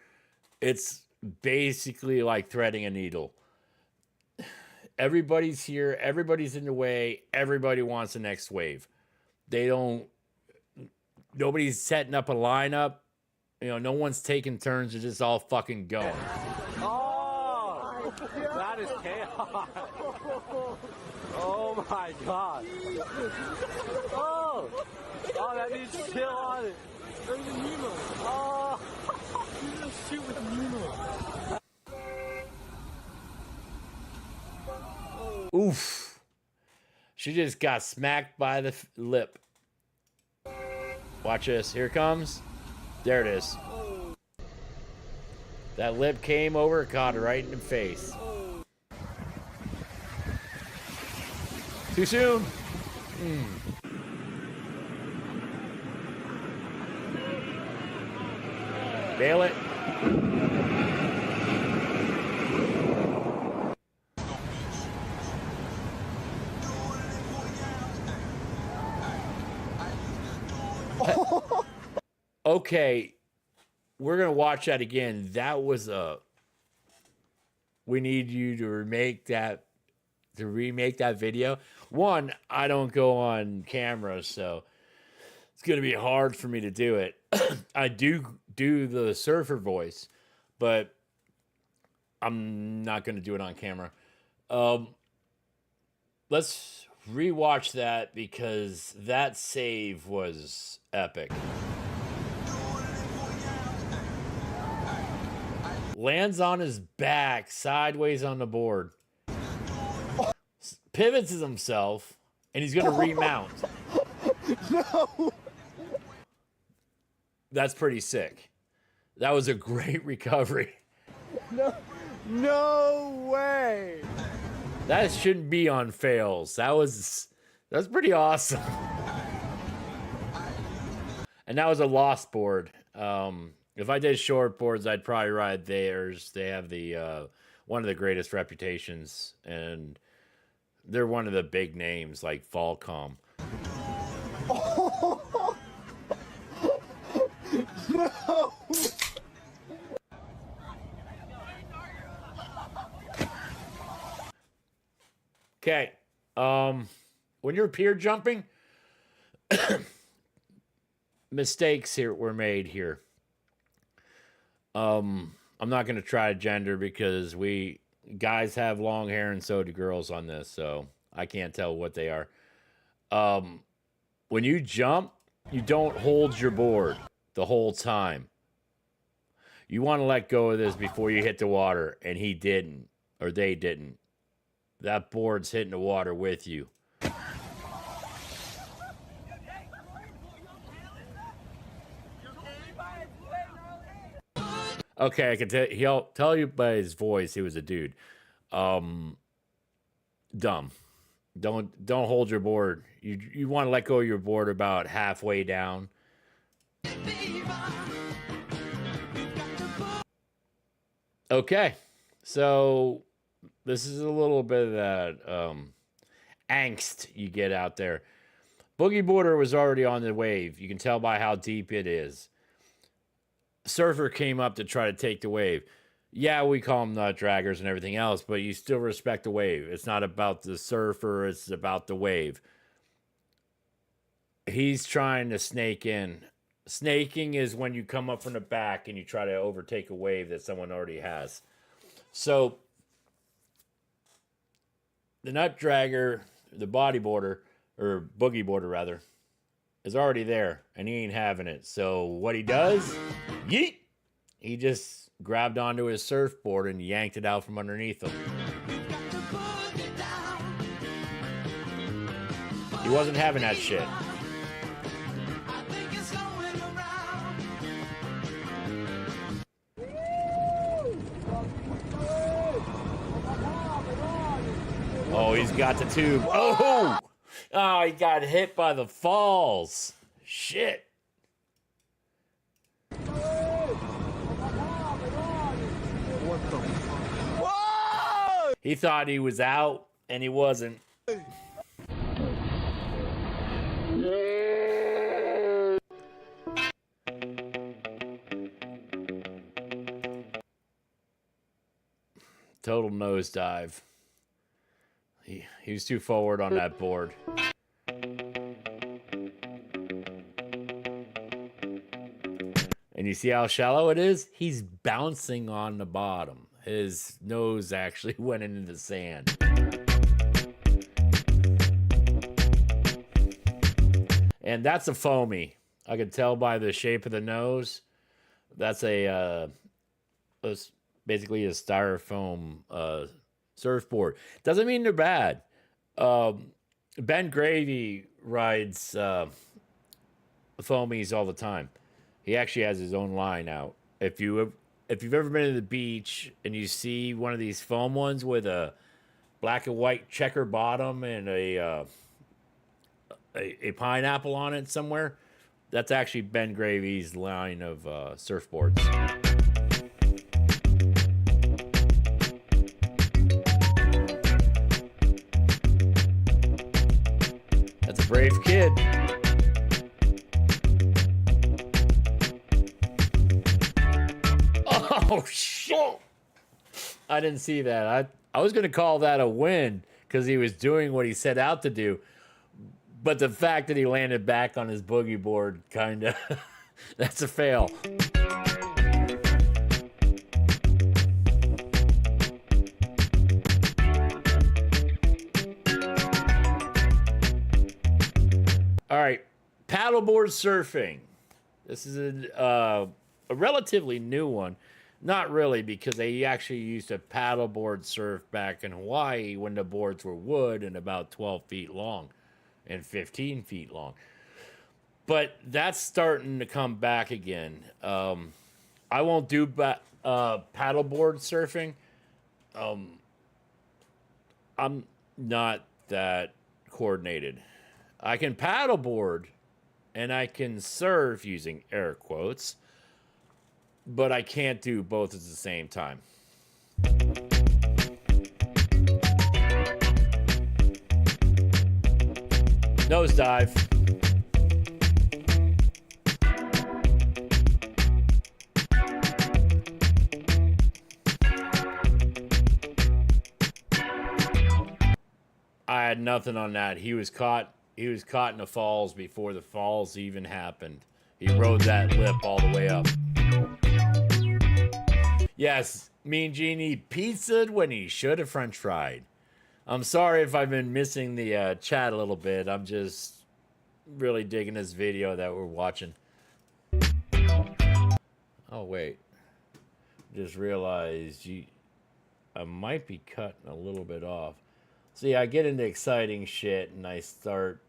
It's basically like threading a needle. Everybody's here. Everybody's in the way. Everybody wants the next wave. Nobody's setting up a lineup. You know, no one's taking turns. They're just all fucking going.
Oh, that is chaos. Oh my god. Oh, that needs chill on it. There's a Nemo. Oh, you just shoot with Nemo.
Oof. She just got smacked by the lip. Watch this. Here it comes. There it is. That lip came over, caught her right in the face. Too soon. Bail it. Okay, we're gonna watch that again. That was we need you to remake that video. One, I don't go on camera, so it's gonna be hard for me to do it. I do the surfer voice, but I'm not gonna do it on camera. Let's rewatch that because that save was epic. Lands on his back, sideways on the board. Pivots himself, and he's going to remount.
No!
That's pretty sick. That was a great recovery.
No way!
That shouldn't be on fails. That's pretty awesome. And that was a lost board. If I did short boards, I'd probably ride theirs. They have the one of the greatest reputations, and they're one of the big names like Falcom.
Oh. No!
Okay. When you're pier jumping, mistakes here were made here. I'm not going to try gender because guys have long hair and so do girls on this, so I can't tell what they are. When you jump, you don't hold your board the whole time. You want to let go of this before you hit the water, and he didn't, or they didn't. That board's hitting the water with you. Okay, I can tell. He'll tell you by his voice he was a dude. Dumb. Don't hold your board. You want to let go of your board about halfway down. Okay, so this is a little bit of that angst you get out there. Boogie Boarder was already on the wave. You can tell by how deep it is. Surfer came up to try to take the wave. Yeah, we call them nut draggers and everything else, but you still respect the wave. It's not about the surfer, it's about the wave. He's trying to snake in. Snaking is when you come up from the back and you try to overtake a wave that someone already has. So, the nut dragger, the bodyboarder, or boogie boarder rather, is already there, and he ain't having it. So what he does, yeet! He just grabbed onto his surfboard and yanked it out from underneath him. He wasn't having that shit. Oh, he's got the tube. Oh! Oh, he got hit by the falls. Shit.
What the? Whoa!
He thought he was out, and he wasn't. Total nosedive. He was too forward on that board. And you see how shallow it is? He's bouncing on the bottom. His nose actually went into the sand. And that's a foamy. I could tell by the shape of the nose. That's basically a styrofoam surfboard. Doesn't mean they're bad. Ben Gravy rides foamies all the time. He actually has his own line out. If you've ever been to the beach and you see one of these foam ones with a black and white checker bottom and a pineapple on it somewhere, that's actually Ben Gravy's line of surfboards. That's a brave kid. Oh, shit. I didn't see that. I was going to call that a win because he was doing what he set out to do. But the fact that he landed back on his boogie board, kind of, that's a fail. All right, paddleboard surfing. This is a relatively new one. Not really, because they actually used to paddleboard surf back in Hawaii when the boards were wood and about 12 feet long and 15 feet long. But that's starting to come back again. I won't do paddleboard surfing. I'm not that coordinated. I can paddleboard and I can surf using air quotes, but I can't do both at the same time. Nosedive. I had nothing on that. He was caught in the falls before the falls even happened. He rode that lip all the way up. Yes, Mean Genie pizzaed when he should have french fried. I'm sorry if I've been missing the chat a little bit. I'm just really digging this video that we're watching. Oh, wait. Just realized I might be cutting a little bit off. See, I get into exciting shit and I start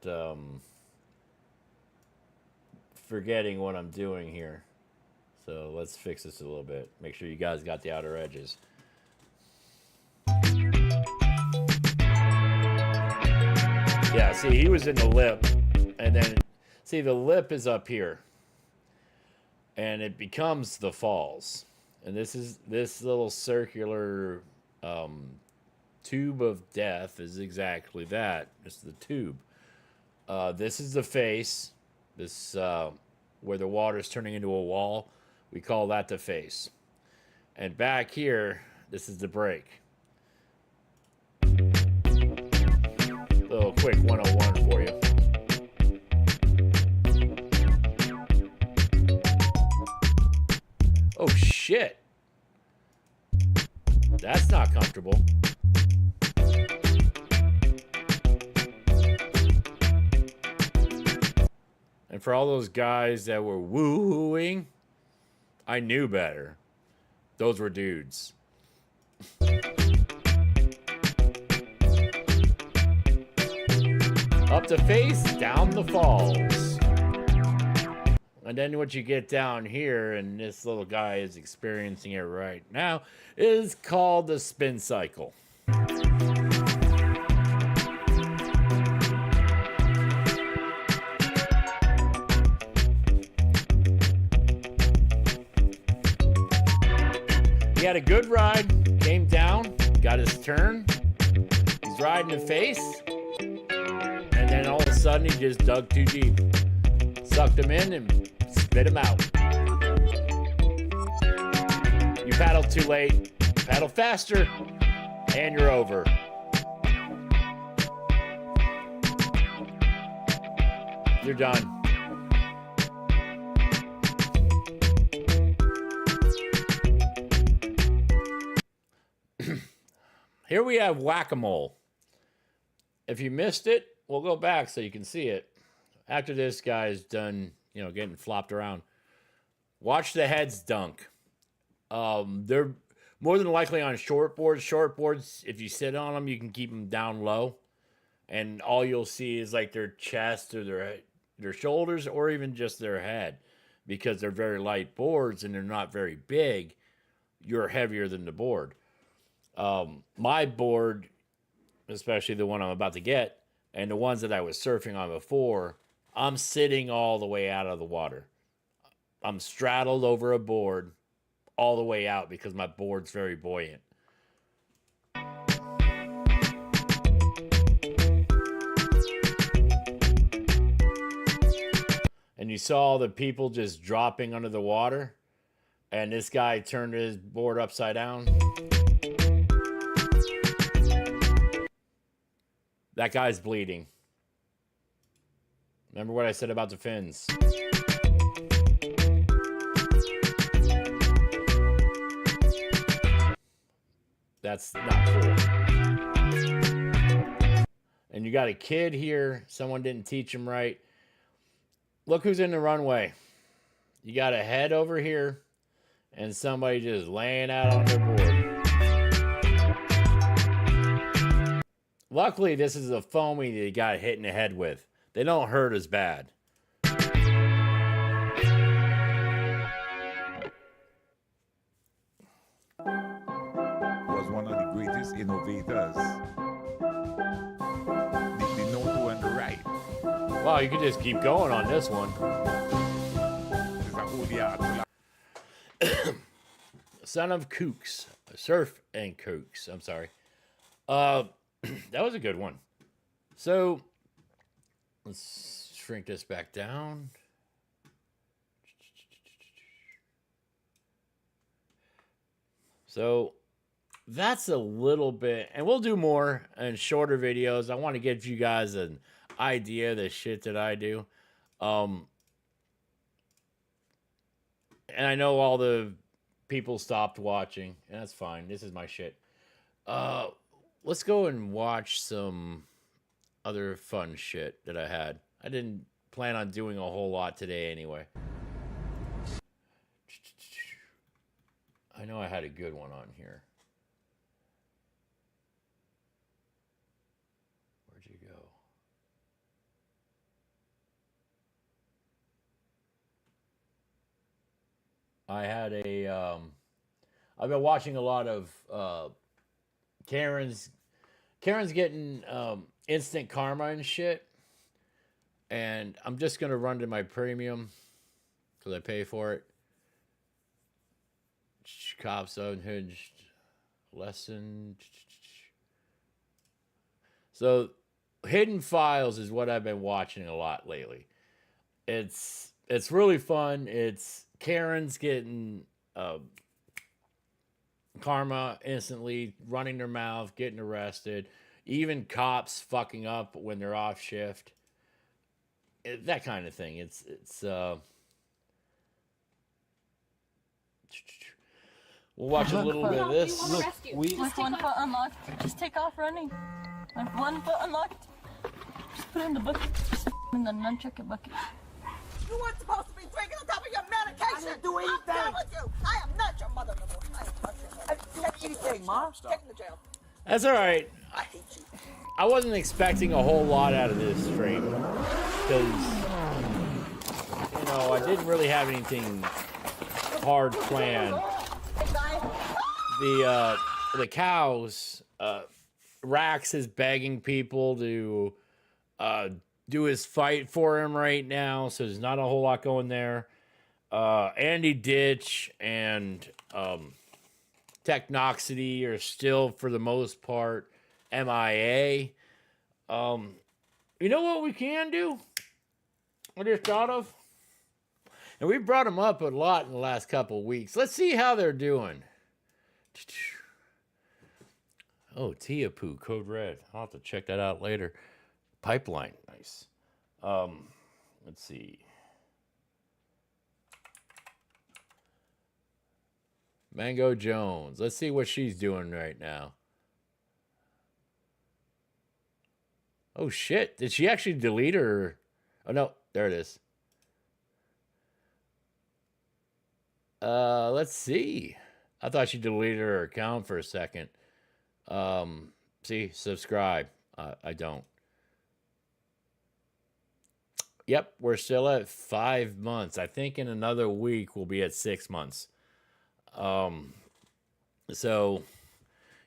forgetting what I'm doing here. So let's fix this a little bit. Make sure you guys got the outer edges. Yeah, see, he was in the lip, and then, see, the lip is up here, and it becomes the falls. And this is this little circular tube of death is exactly that. It's the tube. This is the face. This where the water is turning into a wall. We call that the face. And back here, this is the break. Little quick 101 for you. Oh shit. That's not comfortable. And for all those guys that were woo-hooing, I knew better. Those were dudes. Up the face, down the falls. And then what you get down here, and this little guy is experiencing it right now, is called the spin cycle. He had a good ride, came down, got his turn. He's riding the face. And then all of a sudden he just dug too deep. Sucked him in and spit him out. You paddled too late, paddle faster, and you're over. You're done. Here we have whack-a-mole. If you missed it, we'll go back so you can see it. After this guy's done, getting flopped around, watch the heads dunk. They're more than likely on shortboards. Shortboards, if you sit on them, you can keep them down low. And all you'll see is like their chest or their shoulders or even just their head. Because they're very light boards and they're not very big, you're heavier than the board. My board, especially the one I'm about to get, and the ones that I was surfing on before, I'm sitting all the way out of the water. I'm straddled over a board all the way out because my board's very buoyant. And you saw the people just dropping under the water, and this guy turned his board upside down. That guy's bleeding. Remember what I said about the fins. That's not cool. And you got a kid here. Someone didn't teach him right. Look who's in the runway. You got a head over here and somebody just laying out on their board. Luckily, this is a foamy that he got hit in the head with. They don't hurt as bad.
Was one of the greatest innovators. The know to and the right.
Wow, you could just keep going on this one.
It's a whole yard.
Son of Kooks. Surf and Kooks. I'm sorry. That was a good one. So, let's shrink this back down. So, that's a little bit, and we'll do more and shorter videos. I want to give you guys an idea of the shit that I do. And I know all the people stopped watching, and that's fine. This is my shit. Let's go and watch some other fun shit that I had. I didn't plan on doing a whole lot today anyway. I know I had a good one on here. Where'd you go? I had I've been watching a lot of Karen's getting instant karma and shit, and I'm just gonna run to my premium because I pay for it. Cops Unhinged lesson. So, Hidden Files is what I've been watching a lot lately. It's really fun. It's Karen's getting karma instantly, running their mouth, getting arrested. Even cops fucking up when they're off shift. That kind of thing. It's we'll watch a little bit of this.
Look, with one foot unlocked, just take off running. With one foot unlocked, just put it in the bucket. Just in the nunchuck bucket.
You weren't supposed to be drinking on top of your medication.
I didn't do anything.
I'm done with you. I am not your mother no more. I ain't touching you.
I didn't do anything, Mom.
Take him to jail.
That's all right.
I hate you.
I wasn't expecting a whole lot out of this stream because I didn't really have anything hard planned. The cows, Rax is begging people to do his fight for him right now, so there's not a whole lot going there. Andy Ditch and Technoxity are still, for the most part, MIA. You know what we can do? I just thought of? And we brought them up a lot in the last couple of weeks. Let's see how they're doing. Oh, Tiapu, Code Red. I'll have to check that out later. Pipeline, nice. Let's see. Mango Jones. Let's see what she's doing right now. Oh, shit. Did she actually delete her? Oh, no. There it is. Let's see. I thought she deleted her account for a second. See, subscribe. I don't. Yep, we're still at 5 months. I think in another week we'll be at 6 months. So,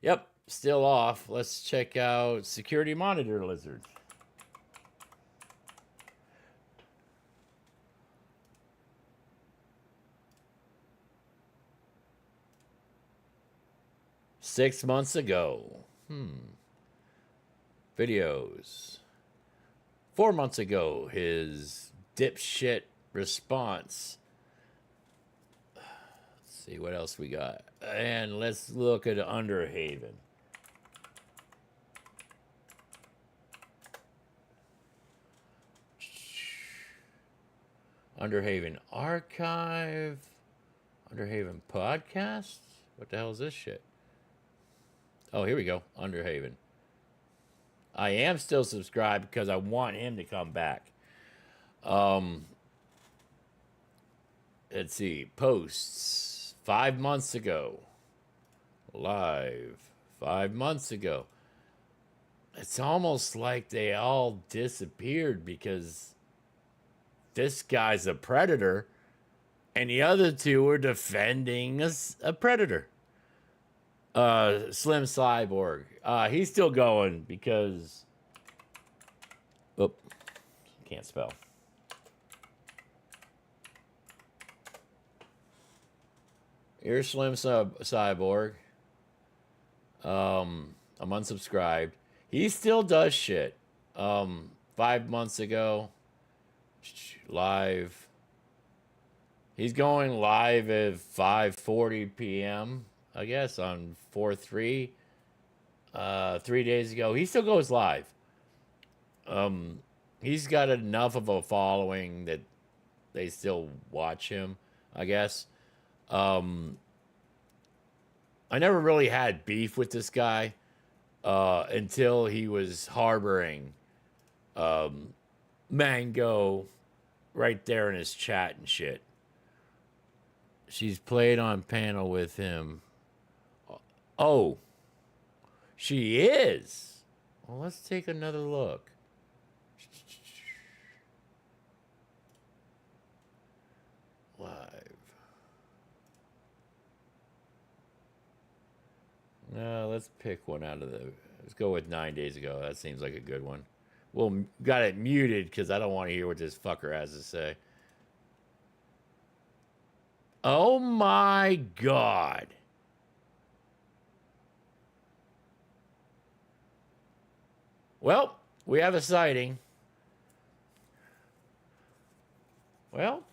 yep, still off. Let's check out Security Monitor Lizard. Six months ago. Videos. 4 months ago, his dipshit response. Let's see what else we got. And let's look at Underhaven. Underhaven Archive. Underhaven Podcast. What the hell is this shit? Oh, here we go. Underhaven. I am still subscribed because I want him to come back. Let's see. Posts 5 months ago. Live 5 months ago. It's almost like they all disappeared because this guy's a predator and the other two are defending a predator. Slim Cyborg. He's still going because... Oh, can't spell. Here's Slim Cyborg. I'm unsubscribed. He still does shit. 5 months ago. Live. He's going live at 5:40 p.m. I guess on 4/3, 3 days ago. He still goes live. He's got enough of a following that they still watch him, I guess. I never really had beef with this guy until he was harboring Mango right there in his chat and shit. She's played on panel with him. Oh, she is. Well, let's take another look. Live. let's pick one out of the. Let's go with 9 days ago. That seems like a good one. Well, got it muted because I don't want to hear what this fucker has to say. Oh my God. Well, we have a sighting. Well,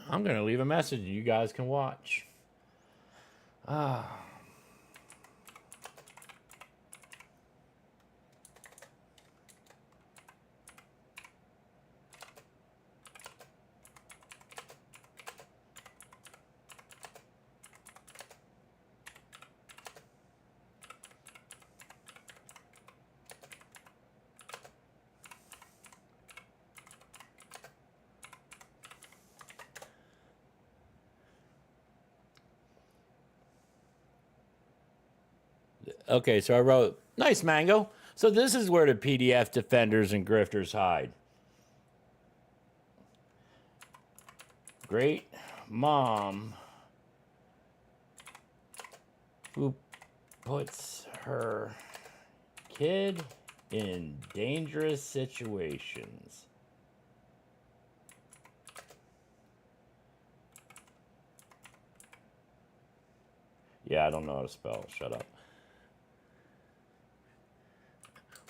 I'm going to leave a message and you guys can watch. Okay, so I wrote, nice, Mango. So this is where the PDF defenders and grifters hide. Great mom who puts her kid in dangerous situations. Yeah, I don't know how to spell. Shut up.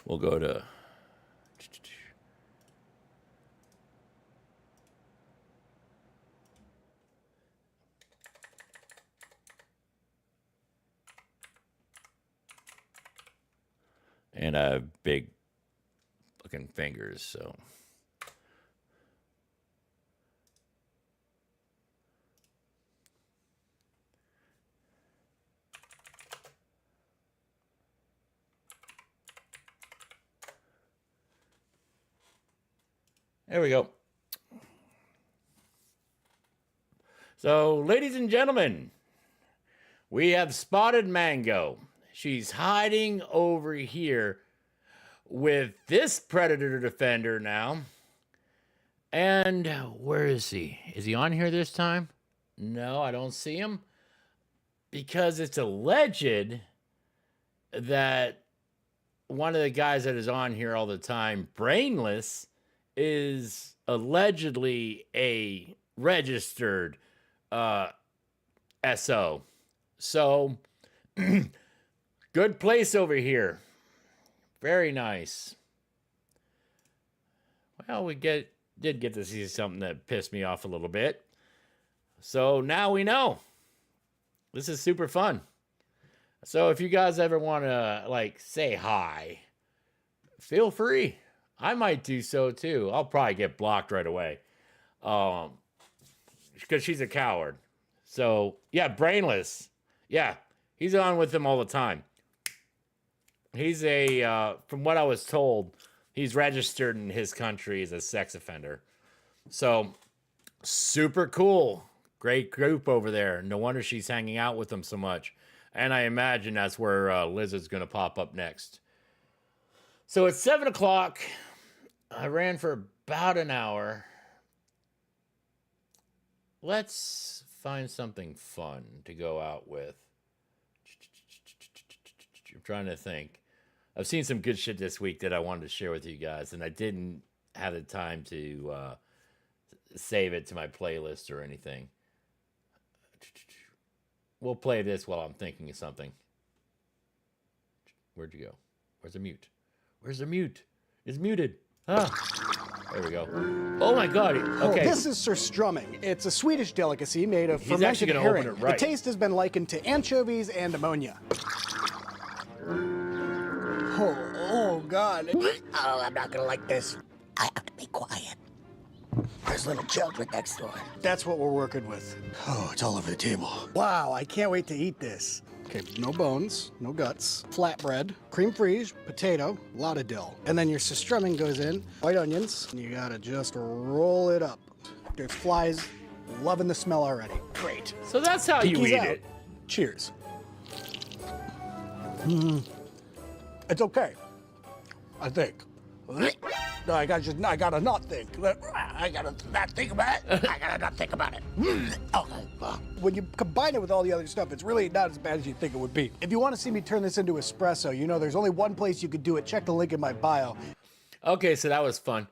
We'll go to and I have big fucking fingers, so there we go. So, ladies and gentlemen, we have spotted Mango. She's hiding over here with this predator defender now. And where is he? Is he on here this time? No, I don't see him. Because it's alleged that one of the guys that is on here all the time, Brainless, is allegedly a registered SO. So, good place over here. Very nice. Well, we did get to see something that pissed me off a little bit. So now we know. This is super fun. So if you guys ever want to, like, say hi, feel free. I might do so too. I'll probably get blocked right away. Because she's a coward. So, yeah, Brainless. Yeah, he's on with them all the time. He's from what I was told, he's registered in his country as a sex offender. So, super cool. Great group over there. No wonder she's hanging out with them so much. And I imagine that's where Lizard's going to pop up next. So, it's 7 o'clock. I ran for about an hour. Let's find something fun to go out with. I'm trying to think. I've seen some good shit this week that I wanted to share with you guys, and I didn't have the time to save it to my playlist or anything. We'll play this while I'm thinking of something. Where'd you go? Where's the mute? Where's the mute? It's muted. Ah, there we go. Oh my God. Okay.
This is surströmming. It's a Swedish delicacy made of
He's actually
fermented
gonna
herring.
open it right.
The taste has been likened to anchovies and ammonia. Oh God.
Oh, I'm not gonna like this. I have to be quiet. There's little children next door.
That's what we're working with. Oh, it's all over the table. Wow, I can't wait to eat this. Okay, no bones, no guts, flatbread, cream frige, potato, a lot of dill. And then your surströmming goes in, white onions, and you gotta just roll it up. There's flies, loving the smell already. Great.
So that's how you
Pinkies
eat
out.
it.
Cheers. It's okay. I think. No, I gotta not think. I gotta not think about it. I gotta not think about it. Okay. When you combine it with all the other stuff, it's really not as bad as you think it would be. If you want to see me turn this into espresso, you know there's only one place you could do it. Check the link in my bio.
Okay, so that was fun.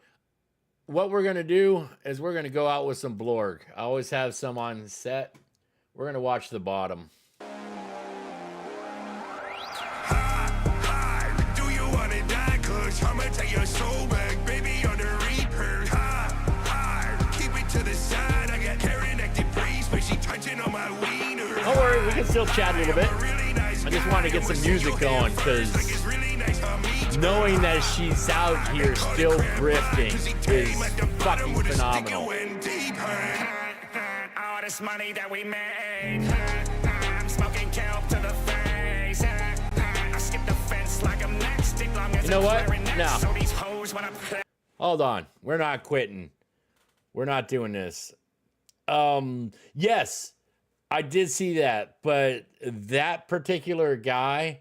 What we're going to do is we're going to go out with some Blorg. I always have some on set. We're going to watch the bottom.
Do you want to die? Cause I'ma take your soul back, baby, on the reaper. Keep it to the side. I got Karen active breeze, but she touching on my wiener.
Don't worry, we can still chat a little bit. I just want to get some music going because knowing that she's out here still drifting is fucking phenomenal.
All this money that we made, I'm smoking kelp to the face. I skip the fence like I'm next.
You know what? No. Hold on. We're not quitting. We're not doing this. Yes, I did see that, but that particular guy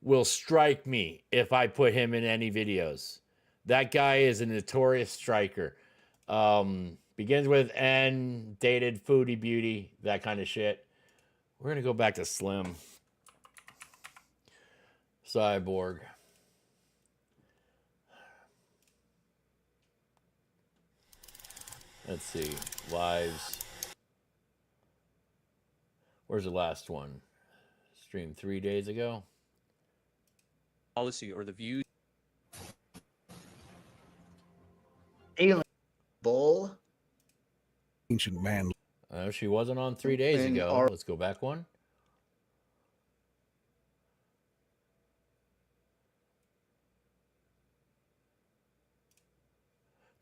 will strike me if I put him in any videos. That guy is a notorious striker. Begins with N, dated, foodie beauty, that kind of shit. We're going to go back to Slim. Cyborg. Let's see. Lives. Where's the last one? Streamed 3 days ago.
Policy or the views.
Alien bull.
Ancient man.
She wasn't on 3 days ago. Let's go back one.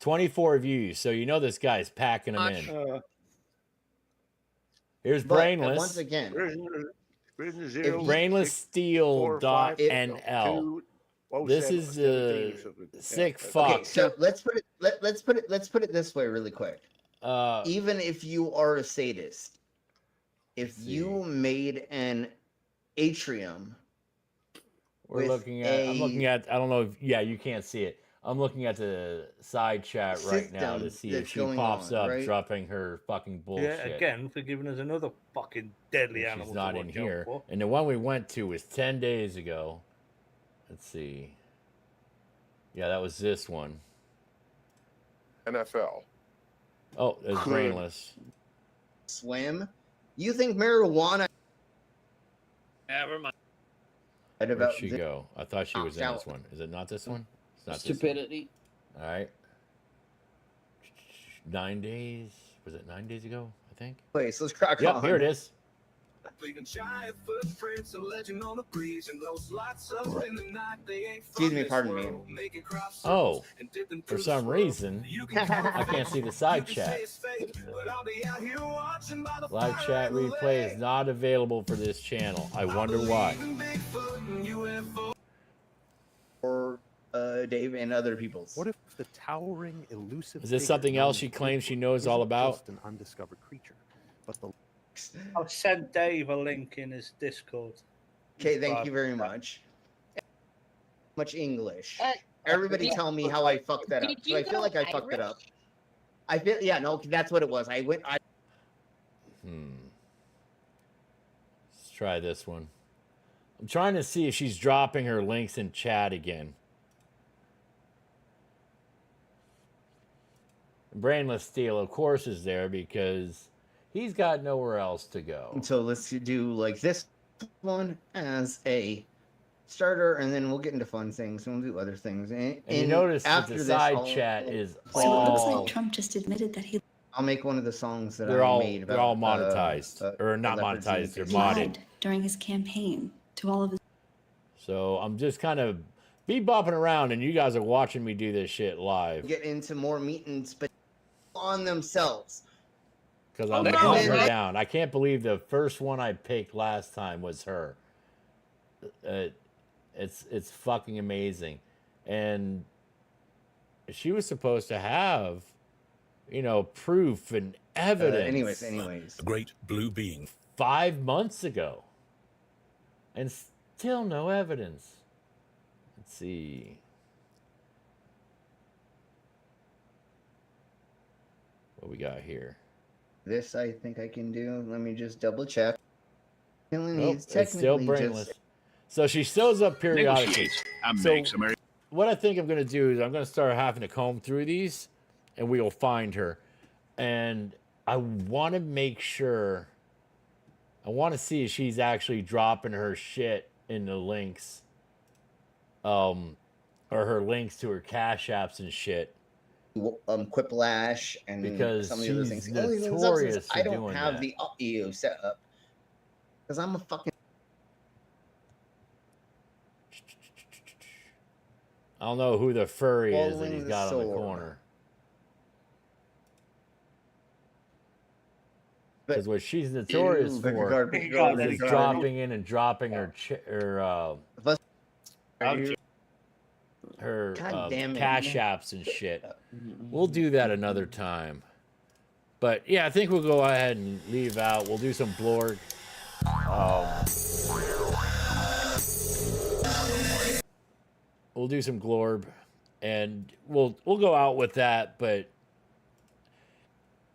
$24 views, so you know this guy's packing them in. Here's Brainless.
Once again,
Brainless Steel dot NL. This is a sick fuck.
Okay, so let's put it this way, really quick. Even if you are a sadist, if you made an atrium,
I'm looking at. I don't know. Yeah, you can't see it. I'm looking at the side chat right now to see if she pops up, dropping her fucking bullshit.
Yeah, again, for giving us another fucking deadly animal.
She's not in here. And the one we went to was 10 days ago. Let's see. Yeah, that was this one.
NFL.
Oh, it's Brainless.
Swim. You think marijuana?
Never mind.
Where'd she go? I thought she was in this one. Is it not this one? It's not
Stupidity.
This one. All right. 9 days. Was it 9 days ago? I think.
Please, let's crack
on.
on.
Here it is.
Excuse me, pardon me.
Oh, for some reason, I can't see the side chat. Live chat replay is not available for this channel. I wonder why.
Or Dave and other people's.
What if the towering, elusive?
Is this something else she claims she knows all about?
Just an undiscovered creature, but the.
I've sent Dave a link in his Discord.
Okay, thank you very much. Much English. Everybody tell me how I fucked that up. So I feel like I fucked it up. I feel no, that's what it was. Let's
try this one. I'm trying to see if she's dropping her links in chat again. Brainless Steel, of course, is there because he's got nowhere else to go.
So let's do like this one as a starter, and then we'll get into fun things, and we'll do other things. And
you notice that the side chat is all...
So it looks like Trump just admitted that he...
I'll make one of the songs that
they're
I
all,
made about...
They're all monetized. Or not monetized, they're modded.
During his campaign to all of his...
So I'm just kind of bebopping around, and you guys are watching me do this shit live.
Get into more meetings, but on themselves.
Because I'm hunting her down. I can't believe the first one I picked last time was her. It's fucking amazing. And she was supposed to have, proof and evidence.
Anyways.
A great blue being.
5 months ago. And still no evidence. Let's see. What we got here?
This I think I can do. Let me just double check.
Nope, it's still brainless. So she shows up periodically. What I think I'm going to do is I'm going to start having to comb through these, and we will find her. And I want to make sure. I want to see if she's actually dropping her shit in the links, or her links to her Cash Apps and shit.
Quiplash and
because
some of the other things.
Notorious for
I don't
doing
have
that.
the EU set up because I'm a fucking.
I don't know who the furry is that
Following
he's
the
got on the
sword.
corner. Because what she's notorious for is dropping in and dropping her
God damn it.
Cash Apps and shit. We'll do that another time. But yeah, I think we'll go ahead and leave out. We'll do some Blorg. We'll do some Glorb, and we'll go out with that. But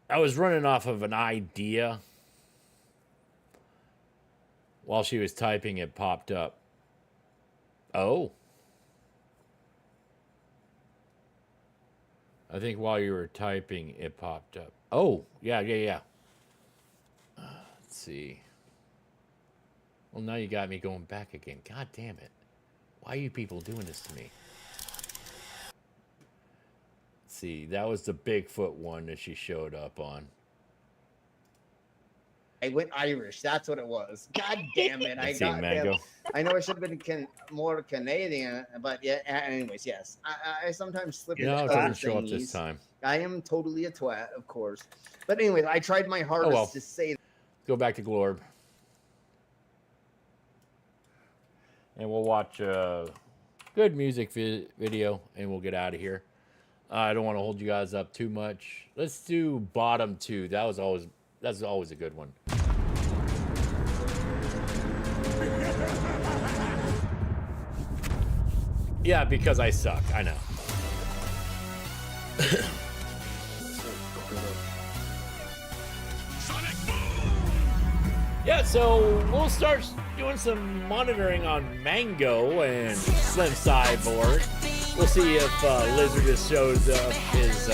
I was running off of an idea while she was typing. It popped up. Oh. I think while you were typing, it popped up. Oh, yeah. Let's see. Well, now you got me going back again. God damn it. Why are you people doing this to me? Let's see, that was the Bigfoot one that she showed up on.
I went Irish. That's what it was. God damn it!
Let's see, Mango.
I know I should have been more Canadian, but yeah. Anyways, yes. I sometimes slip.
No, it
into
doesn't
other
show up this
thingies.
time.
I am totally a twat, of course. But anyways, I tried my hardest
well.
to say.
Go back to Glorb. And we'll watch a good music video, and we'll get out of here. I don't want to hold you guys up too much. Let's do Bottom 2. That's always a good one. Yeah, because I suck. I know. Yeah, so we'll start doing some monitoring on Mango and Slim Cyborg. We'll see if Lizardus shows up his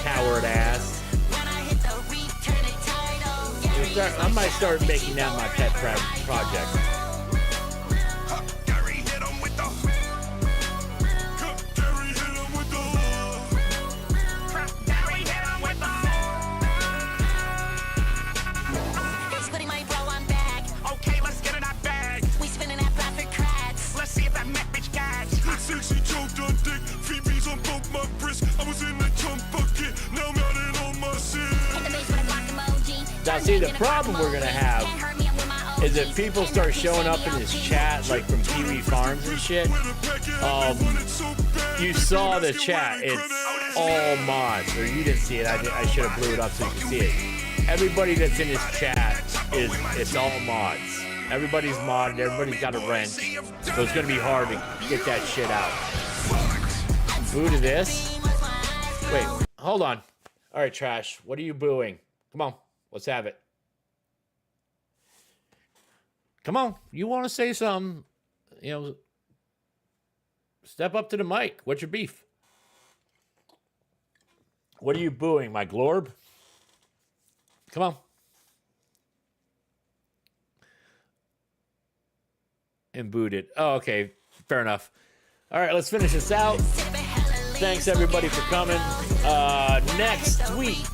coward ass. I might start making that my pet project. Now, see, the problem we're gonna have is if people start showing up in this chat, like from Kiwi Farms and shit. You saw the chat; it's all mods, or you didn't see it. I should have blew it up so you could see it. Everybody that's in this chat it's all mods. Everybody's modded. Everybody's got a rent, so it's gonna be hard to get that shit out. Boo to this? Wait, hold on. All right, Trash. What are you booing? Come on. Let's have it. Come on. You want to say something, step up to the mic. What's your beef? What are you booing, my Glorb? Come on. And booed it. Oh, okay. Fair enough. All right, let's finish this out. Thanks, everybody, for coming. Next week,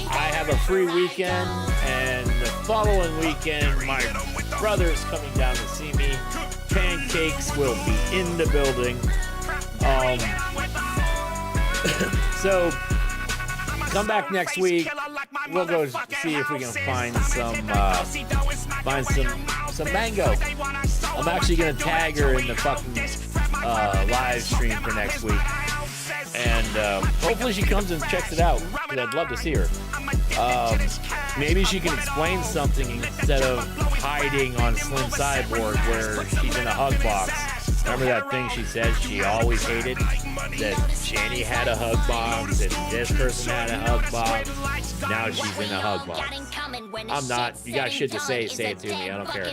I have a free weekend, and the following weekend, my brother's coming down to see me. Pancakes will be in the building. So come back next week. We'll go see if we can find some mango. I'm actually gonna tag her in the fucking live stream for next week. And hopefully she comes and checks it out, because I'd love to see her. Maybe she can explain something instead of hiding on Slim Cyborg where she's in a hug box. Remember that thing she said she always hated? That Jenny had a hug box and this person had a hug box. Now she's in a hug box. I'm not. You got shit to say, say it to me. I don't care.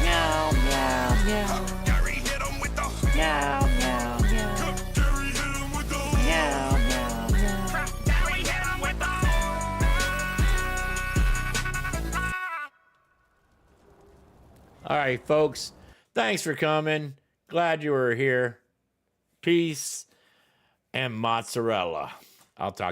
Meow, meow, meow. Meow, meow, meow. Meow, meow, meow.
All right, folks. Thanks for coming. Glad you were here. Peace and mozzarella. I'll talk.